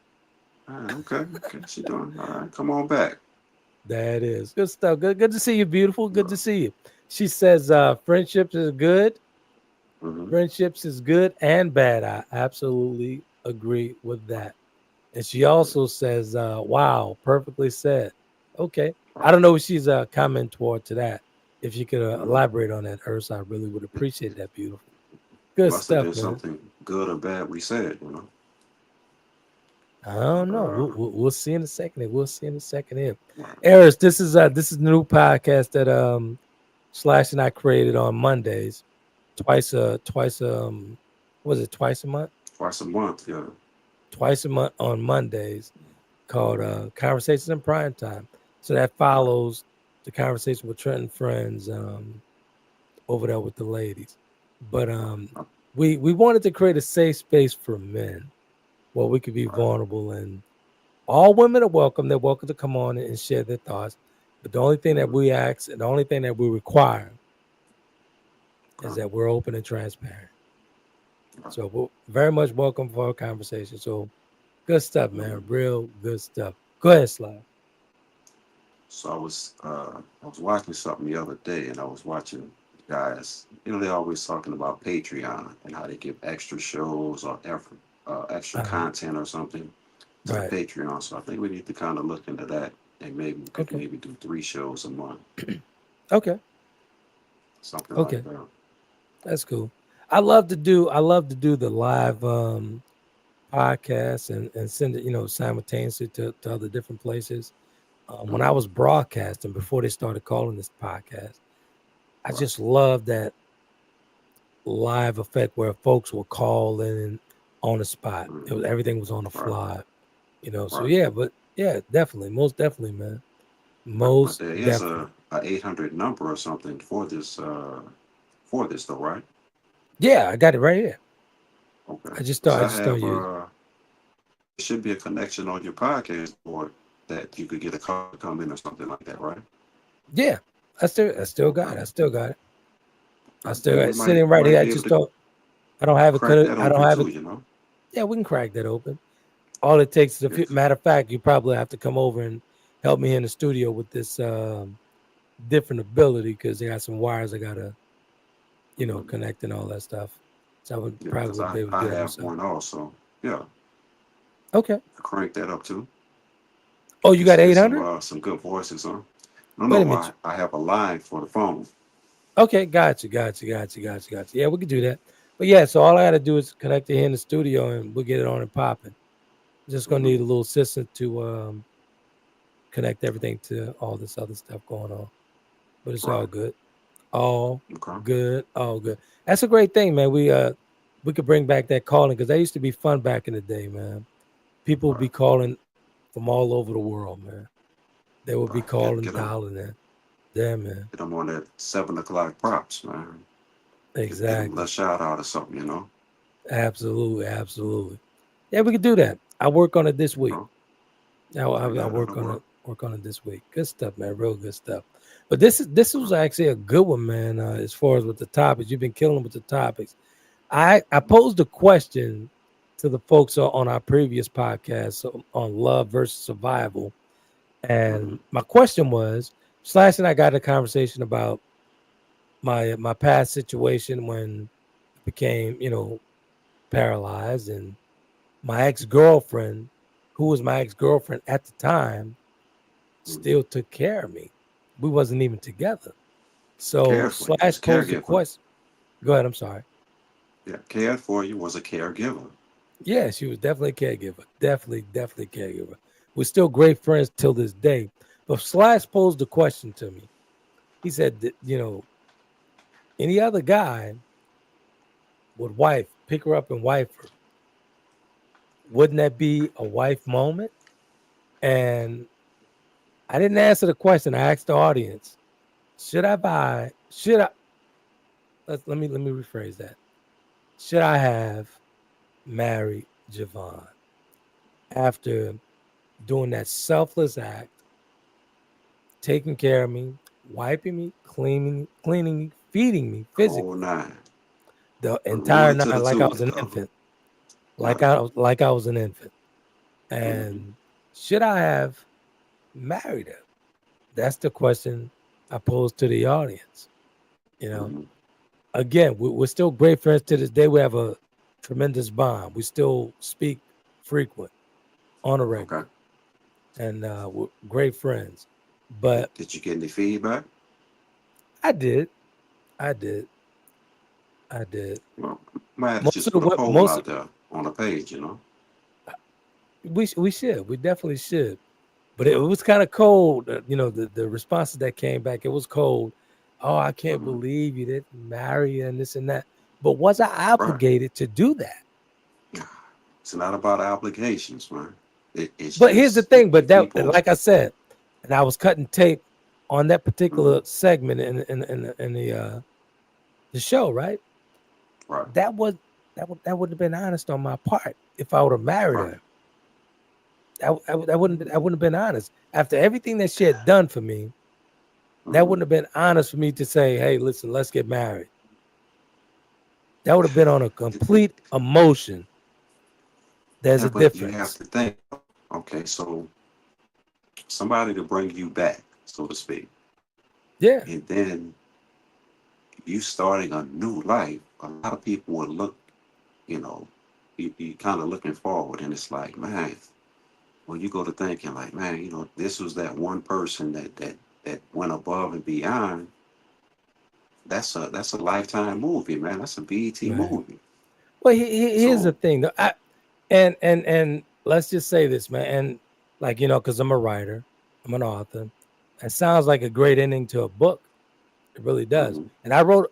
All right, okay. Okay, she doing all right. Come on back. That is good stuff. Good to see you, beautiful. Good to No. see you. She says friendships is good. Mm-hmm. Friendships is good and bad. I absolutely agree with that. And she also says, wow, perfectly said. Okay. I Right. don't know if she's comment toward to that. If you could Mm-hmm. elaborate on that, Urs, I really would It, appreciate it that. Beautiful. Good must have stuff, been man. something good or bad we said. I don't know. Uh, We'll see in a second. We'll see in a second here. right. Eris, this is the new podcast that Slash and I created on Mondays. Twice was it twice a month? Twice a month, yeah. twice a month on Mondays, called Conversations in Prime Time. So that Right. follows the conversation with Trent and friends over there with the ladies. But we wanted to create a safe space for men where we could be Right. vulnerable, and all women are welcome. They're welcome to come on and share their thoughts. But the only thing that we ask and the only thing that we require is that we're open and transparent. So we're very much welcome for our conversation. So good stuff, man. Real good stuff. Go ahead, Sly. So I was watching something the other day, and I was watching guys. You know, they're always talking about Patreon and how they give extra shows or extra content or something to the Right. Patreon. So I think we need to kind of look into that, and maybe we could Okay. maybe do 3 shows a month, Okay. something Okay. like that. That's cool. I love to do the live podcasts and send it, simultaneously to other different places. When I was broadcasting before they started calling this podcast, I just love that live effect where folks will call in on the spot. Everything was on the Right. fly, So Right. yeah, but yeah, definitely, most definitely, man, But most there is definitely. a 800 number or something for this though, right? Yeah, I got it right here. Okay. I just Because don't, I I just don't have use. there should be a connection on your podcast board that you could get a call to come in or something like that, right? Yeah, I still got Okay. it. I still got it. I still Maybe got it sitting right here. might I be able just to don't. I don't have it. crack that I don't open have too, it. you know? Yeah, we can crack that open. All it takes is a few. Yes. Matter of fact, you probably have to come over and help me in the studio with this different ability because they got some wires I gotta, connect and all that stuff. So I would Yeah, probably because wouldn't be able to I do that have myself. one also. Yeah, Okay. crank that up too. Oh, you got Get 800? some good voices on. No, Wait a no, minute. I have a line for the phone. Okay, gotcha. Yeah, we could do that. But yeah, so all I got to do is connect it here in the studio, and we'll get it on and popping. Just gonna need a little assistant to connect everything to all this other stuff going on. But it's all Right. good. All Okay. good. All good. That's a great thing, man. We could bring back that calling because that used to be fun back in the day, man. People would be Right. calling from all over the world, man. They would be Right. calling, dialing in. Yeah, man. Get them on that 7 o'clock props, man. Get them a Exactly. shout out or something, you know. Absolutely. Yeah, we could do that. I work on it this week. Oh, I yeah, work that'll on work. it. Work on it this week. Good stuff, man. Real good stuff. But this was actually a good one, man. As far as with the topics, you've been killing with the topics. I posed a question to the folks on our previous podcast on love versus survival, and my question was, Slash and I got a conversation about my past situation when I became, paralyzed, and my ex-girlfriend, who was my ex-girlfriend at the time, still took care of me. We wasn't even together. So Cared for you. Was Slash a posed the caregiver. question. Go ahead. I'm sorry. Yeah, cared for you. Was a caregiver. Yeah, she was definitely a caregiver. Definitely a caregiver. We're still great friends till this day. But Slash posed the question to me. He said that, any other guy would pick her up and wife her. Wouldn't that be a wife moment? And I didn't answer the question. I asked the audience, should I let me rephrase that. Should I have married Javon after doing that selfless act, taking care of me, wiping me, cleaning me, feeding me The whole physically, 9. the From entire 1 to night the like I 2, was you an know. infant, Right. like I was an infant. And should I have married her? That's the question I posed to the audience. Again, we're still great friends to this day. We have a tremendous bond. We still speak frequent on a regular, Okay. and we're great friends. But Did you get any feedback? I did. Well, might have to Most just of the put a wo- poll most out there on the page, you know. we should. We definitely should. But it was kind of cold. The responses that came back, it was cold. Oh, I can't believe you didn't marry her and this and that. But was I Right. obligated to do that? It's not about obligations, man. It's But here's the just thing. But if that, people. like I said, and I was cutting tape on that particular Mhm. segment in the show, right? Right, That was that would have been honest on my part if I would have married right. her. That wouldn't have been honest. After everything that she had done for me, that Mhm. wouldn't have been honest for me to say, "Hey, listen, let's get married." That would have been on a complete emotion. There's Yeah, a but you have difference. to think. Okay, so somebody to bring you back, so to speak, Yeah, and then you starting a new life. A lot of people would look, you know, you kind of looking forward, and it's like, man, when you go to thinking, like, man, this was that one person that went above and beyond. That's a lifetime movie, man. That's a BET right. movie. Well, here's the So, thing, though. And let's just say this, man. And like because I'm a writer, I'm an author. It sounds like a great ending to a book. It really does. mhm, And I wrote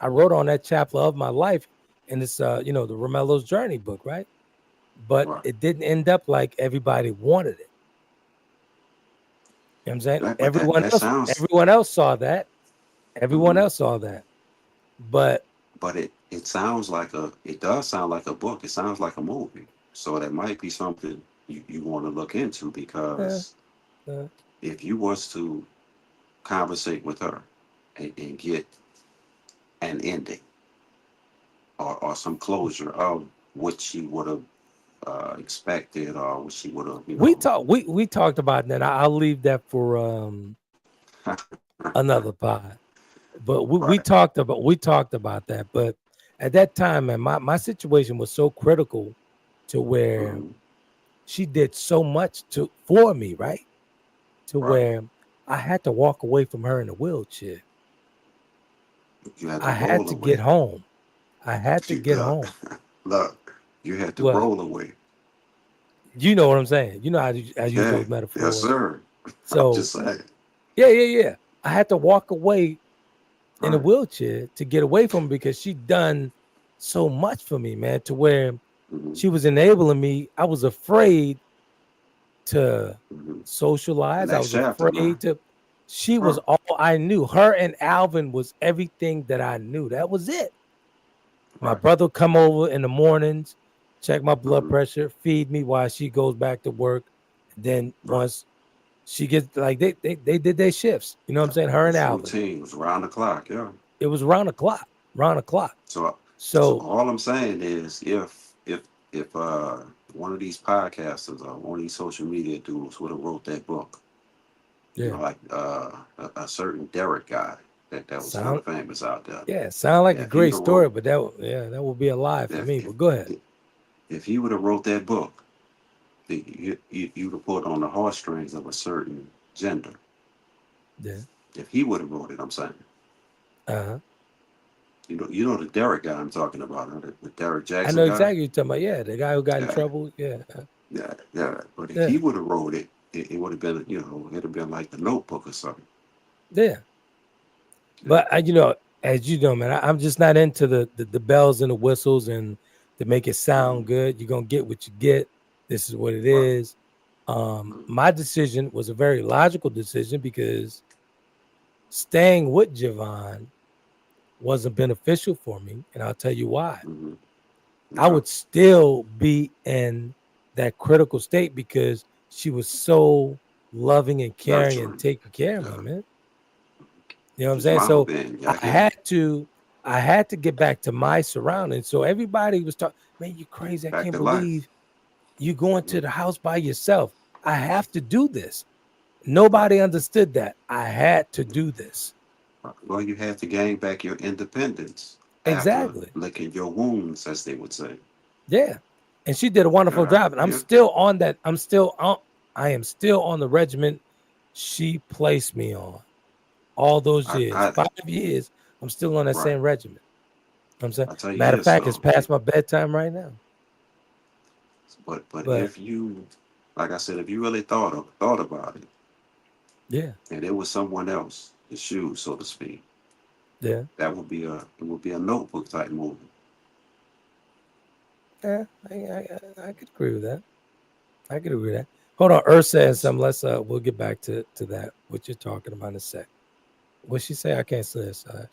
on that chapter of my life in this, the Romello's Journey book, right? But right. it didn't end up like everybody wanted it. You know what I'm saying? But that sounds, Everyone else saw that. Everyone mhm, else saw that. But but it does sound like a book. It sounds like a movie. So that might be something you want to look into, uh, because uh, if you was to conversate with her and get an ending or some closure of what she would have expected, or what she would have, we talked about that. I'll leave that for another pod. But we right. talked about that. But at that time, man, my situation was so critical to where Mhm, she did so much for me, right? To right. where I had to walk away from her in a wheelchair. You had to I had roll to get away. home. I had to You get look, home. look. You had to What? roll away. You know what I'm saying? You know how I use Yeah, those yes, metaphors. sir. I'm So just saying. yeah. I had to walk away in a Right. wheelchair to get away from her because she done so much for me, man, to where Hmm. she was enabling me. I was afraid to Hmm. The socialize. I next was chapter, man. afraid to. She was Right. all I knew. Her and Alvin was everything that I knew. That was it. My Right. brother come over in the mornings, check my blood Hmm. pressure, feed me while she goes back to work. Then Right. once she gets like they did their shifts. You know what I'm saying? Her and It's Alvin. routine. It was around the clock. Yeah. It was round the clock. Round the clock. So, so So all I'm saying is, if one of these podcasters or one of these social media dudes would have wrote that book, yeah. like a certain Derek guy that was kind Sound of famous out there. sound like Yeah, a if he'd great have story, wrote, but that would be a lie for if me. if But go ahead. if he would have wrote that book, you'd have put on the heartstrings of a certain gender. Yeah. If he would have wrote it, I'm saying. Uh-huh. You know the Derek guy I'm talking about, huh? The Derek I Jackson know guy. exactly what you're talking about. Yeah, the guy who got in Yeah, trouble. Yeah. yeah, yeah. But if Yeah. he would have wrote it, it would have been, it'd have been like the Notebook or something. Yeah. Yeah. But as you know, man, I'm just not into the bells and the whistles and to make it Hmm. sound good. You're gonna get what you get. This is what it Right. is. Hmm. My decision was a very logical decision because staying with Javon wasn't beneficial for me, and I'll tell you why. Hmm. I Yeah. would still be in that critical state because she was so loving and caring and Nurturing. taking care of me, Yeah. man. You know what I'm His saying? mama So been I got him had to, I had to get back to my surroundings. So everybody was talking, man, you crazy. I back can't to life. believe you going Hmm. to the house by yourself. I have to do this. Right. Nobody understood that. I had to do this. Well, you had to gain back your independence after Exactly. licking your wounds, as they would say. Yeah. And she did a wonderful Yeah. job. And I'm Yeah. still on that. I am still on the regimen she placed me on all those I, years. I, 5 years, I'm still on that right. same regimen. I'm saying, I tell you matter of this fact, it's though, past my bedtime right now. but But if you, like I said, if you really thought about it, yeah, and it was someone else, the shoes, so to speak, yeah. it would be a Notebook type movie. Yeah, I could agree with that. I could agree with that. Hold on, Earth saying something. Let's we'll get back to that. What you're talking about in a sec. What she say? I can't see it, Saj.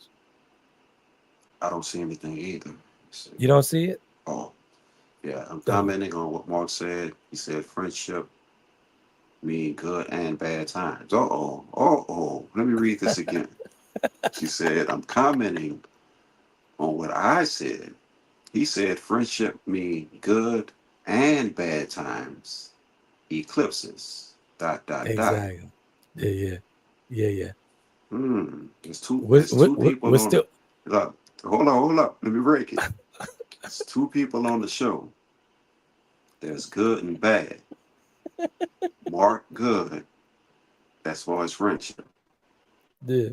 I don't see anything either. Let's see. You don't see it? Oh, yeah. I'm Oh, commenting on what Mark said. He said friendship mean good and bad times. Uh-oh. Let me read this again. She said, I'm commenting on what I said. He said friendship mean good and bad times. Eclipses. Dot dot dot. exactly. Yeah. There's two people We're on still the look. Hold up. Let me break it. There's two people on the show. There's good and bad. Mark good. That's for his friendship. yeah.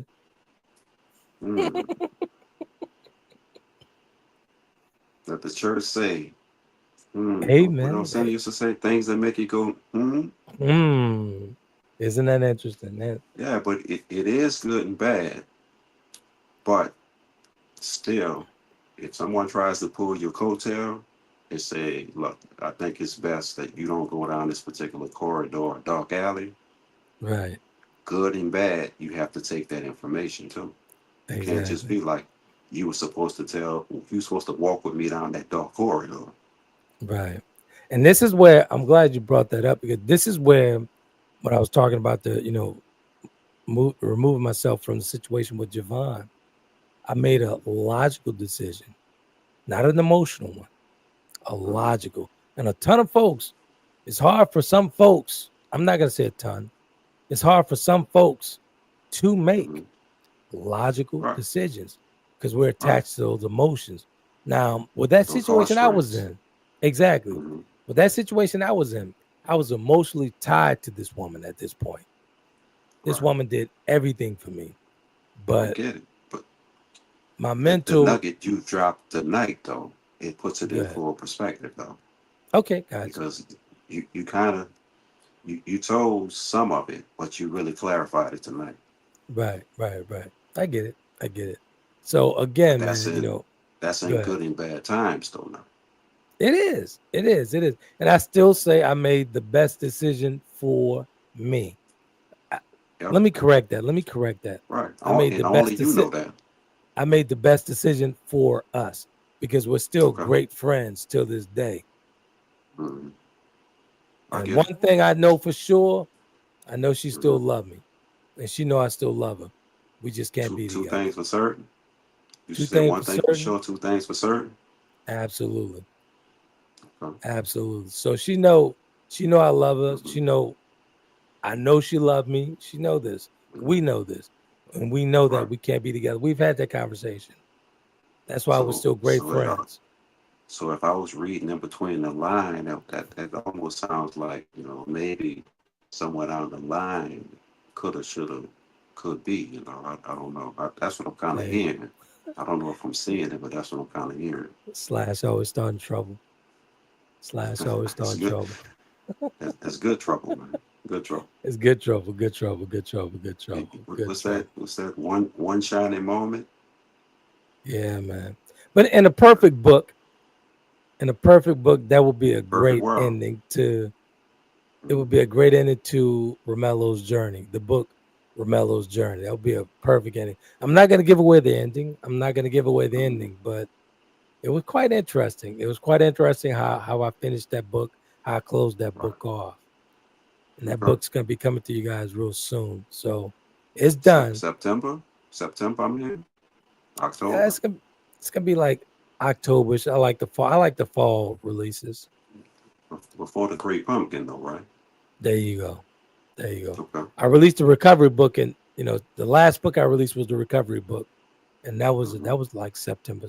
Hmm. Let the church say. What Amen. else Sandy used to say? Things that make you go, Hmm. Isn't that interesting? Yeah, but it is good and bad. But still, if someone tries to pull your coattail and say, look, I think it's best that you don't go down this particular corridor, dark alley, Right. good and bad, you have to take that information too. You can't just Exactly. be like, you were supposed to walk with me down that dark corridor. Right. And this is where I'm glad you brought that up, because this is where when I was talking about the, removing myself from the situation with Javon, I made a logical decision, not an emotional one, a Mm-hmm. logical. And a ton of folks, it's hard for some folks, I'm not going to say a ton, it's hard for some folks to Mm-hmm. make logical Right, decisions because we're right. attached to those emotions. Now, with that Those situation I was heartstrings. in, exactly, Mm-hmm. with that situation I was in, I was emotionally tied to this woman at this point. This Right. woman did everything for me, I but get it. But my the mental, nugget you dropped tonight, though, it puts it in good. full perspective, though, Okay, gotcha. because you kind of you told some of it, but you really clarified it tonight. Right. I get it. I get it. So But again, man, that's go in ahead. good and bad times, though. Now, It is. It is. It is. And I still say I made the best decision for me. I- yep, Let me correct that. Let me correct that. right. I made And the only best you know decision. that. I made the best decision for us because we're still Okay, great friends till this day. hmm I And get it. one thing I know for sure, I know she hmm still love me, and she know I still love her. We just can't be Two together. things for certain. You Two said things one for thing for certain. sure, two things for certain. Absolutely, Okay. absolutely. So she know I love her. hmm I know she loved me. She know this. hmm We know this, and we know that Right. we can't be together. We've had that conversation. That's why we're So still great so friends. so if I was reading in between the line, that almost sounds like, maybe somewhere down the line, coulda, shoulda, could be. I don't know. That's what I'm kind of There you hearing. I don't know if I'm seeing it, but that's what I'm kind of hearing. go. Slash always starting trouble. Slash always It's starting good. trouble. That's good trouble, man. Good trouble. It's good trouble. Good trouble. Good trouble. Good trouble. Good What's trouble. that? What's that? One shining moment. Yeah, man. But in a perfect book, that would be a Perfect great world. ending to. It Mhm. would be a great ending to Romelo's journey. The book Romelo's journey. That would be a perfect ending. I'm not going to give away the ending. I'm not going to give away the Mhm. ending, but it was quite interesting. It was quite interesting how I finished that book, how I closed that Right. book off. And that Okay. book's going to be coming to you guys real soon. So it's done. September. September. I'm here. Yeah, October. it's gonna be like October. I like the fall. I like the fall releases. Before the Great Pumpkin, though, right? There you go. There you go. Okay. I released the recovery book, and the last book I released was the recovery book, and hmm that was like September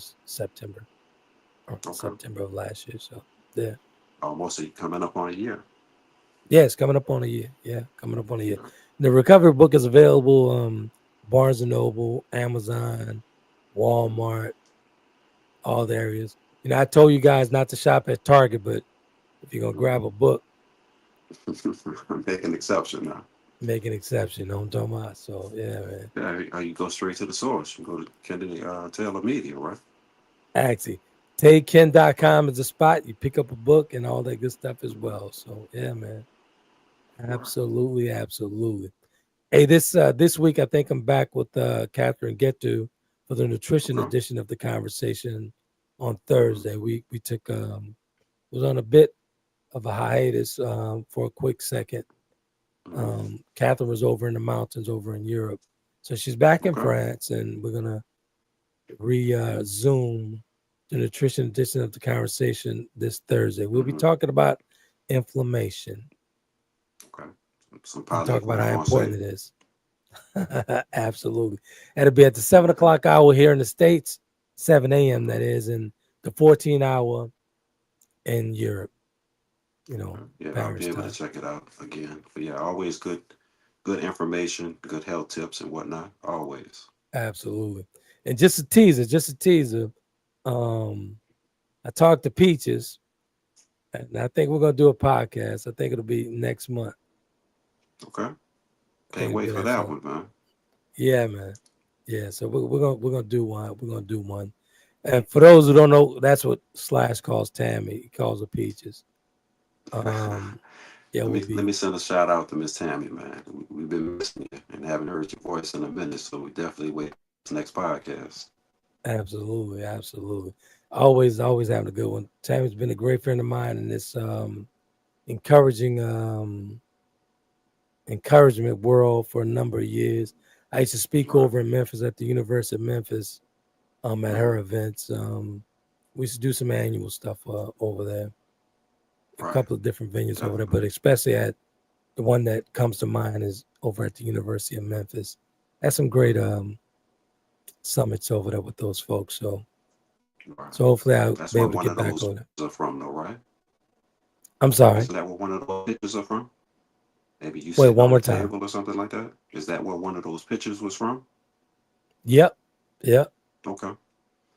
or Okay. September of last year. So yeah, Almost coming up on a year. yeah, it's coming up on a year. Yeah, coming up on a year. Yeah. The recovery book is available Barnes and Noble, Amazon, Mhm. Walmart, all the areas. I told you guys not to shop at Target, but if you're gonna grab a book, Make an exception now. make an exception. Know what I'm talking about? So yeah, man. Yeah, you go straight to the source. You go to Kennedy Taylor Media, right? Actually, TakeKen.com is a spot. You pick up a book and all that good stuff as well. So yeah, man. Absolutely, absolutely. Hey, this week I think I'm back with Catherine Getu for the nutrition edition of the conversation on Thursday. We took was on a bit of a hiatus for a quick second. Catherine was over in the mountains over in Europe, so she's back in France, and we're gonna resume the nutrition edition of the conversation this Thursday. We'll be talking about inflammation. Okay. We'll talk about how important it is. Absolutely. It'll be at the 7 o'clock hour here in the States, 7 a.m. that is, and the 14 hour in Europe. You know, yeah, Paris I'll be able time. to check it out again. But yeah, always good information, good health tips and whatnot. Always. Absolutely. And just a teaser. I talked to Peaches, and I think we're gonna do a podcast. I think it'll be next month. Okay. Can't wait for that one, man. Yeah, man. Yeah, so we're gonna do one. We're gonna do one. And for those who don't know, that's what Slash calls Tammy. He calls her Peaches. Yeah, let me send a shout out to Miss Tammy, man. We've been missing you and haven't heard your voice in a minute, so we definitely wait for the next podcast. Absolutely. Always having a good one. Tammy's been a great friend of mine in this encouragement world for a number of years. I used to speak over in Memphis at the University of Memphis at her events. We used to do some annual stuff over there. A couple of different venues over there, but especially at the one that comes to mind is over at the University of Memphis. Had some great summits over there with those folks. So hopefully I'll be able to get back on it. Are from, though, right? I'm sorry. Is that where one of those pictures are from? Maybe you wait one more time table or something like that. Is that where one of those pictures was from? Yep. Okay.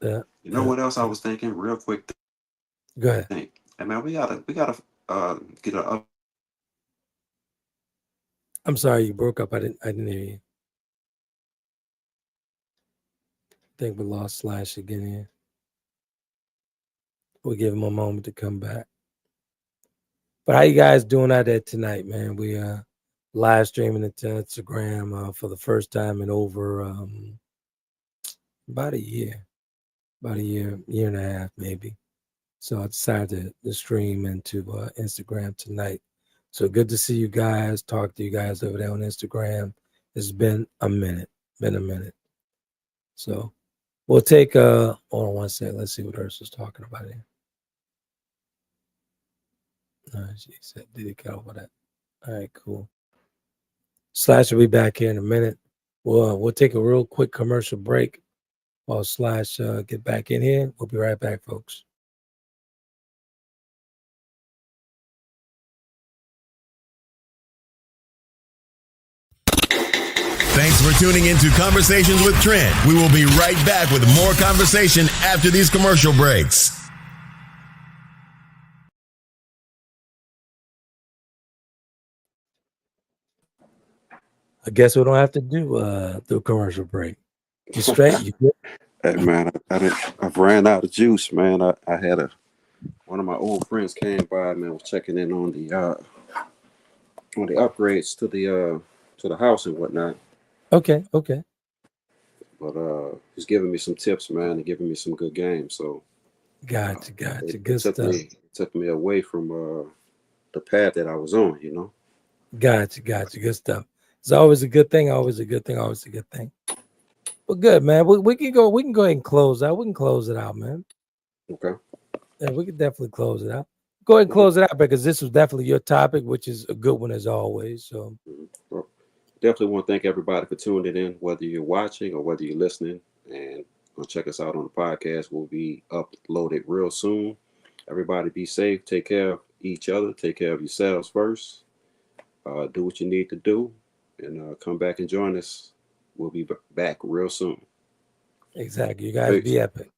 Yeah. You know what else I was thinking? Real quick. Go ahead. Hey man, we gotta get a. I'm sorry, you broke up. I didn't hear you. I think we lost Slash again here. We'll give him a moment to come back. But how you guys doing out there tonight, man? We live streaming it to Instagram for the first time in over about a year and a half maybe. So I decided to stream into Instagram tonight. So good to see you guys, talk to you guys over there on Instagram. It's been a minute. So we'll take hold on one second. Let's see what Ursula's talking about here. She said, did he cut over that? All right, cool. Slash will be back here in a minute. We'll take a real quick commercial break while Slash get back in here. We'll be right back, folks. Thanks for tuning into Conversations with Trent. We will be right back with more conversation after these commercial breaks. I guess we don't have to do a commercial break. You straight? You good? Hey man, I've ran out of juice, man. I had one of my old friends came by, man, was checking in on the upgrades to the house and whatnot. Okay. But he's giving me some tips, man, and giving me some good games. So gotcha. Good stuff. It took me away from the path that I was on, you know. Gotcha. Good stuff. It's always a good thing. Well, good, man. We can go ahead and close out. We can close it out, man. Okay. Yeah, we can definitely close it out. Go ahead and close it out because this was definitely your topic, which is a good one as always. So well, definitely want to thank everybody for tuning in, whether you're watching or whether you're listening. And go check us out on the podcast. We'll be uploaded real soon. Everybody be safe. Take care of each other. Take care of yourselves first. Do what you need to do. And come back and join us. We'll be back real soon. Exactly. You guys be epic.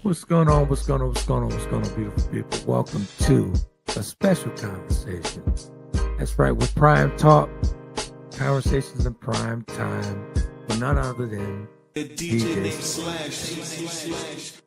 What's going on, beautiful people? Welcome to a special conversation. That's right, with Prime Talk, Conversations in Prime Time with none other than DJ Slash.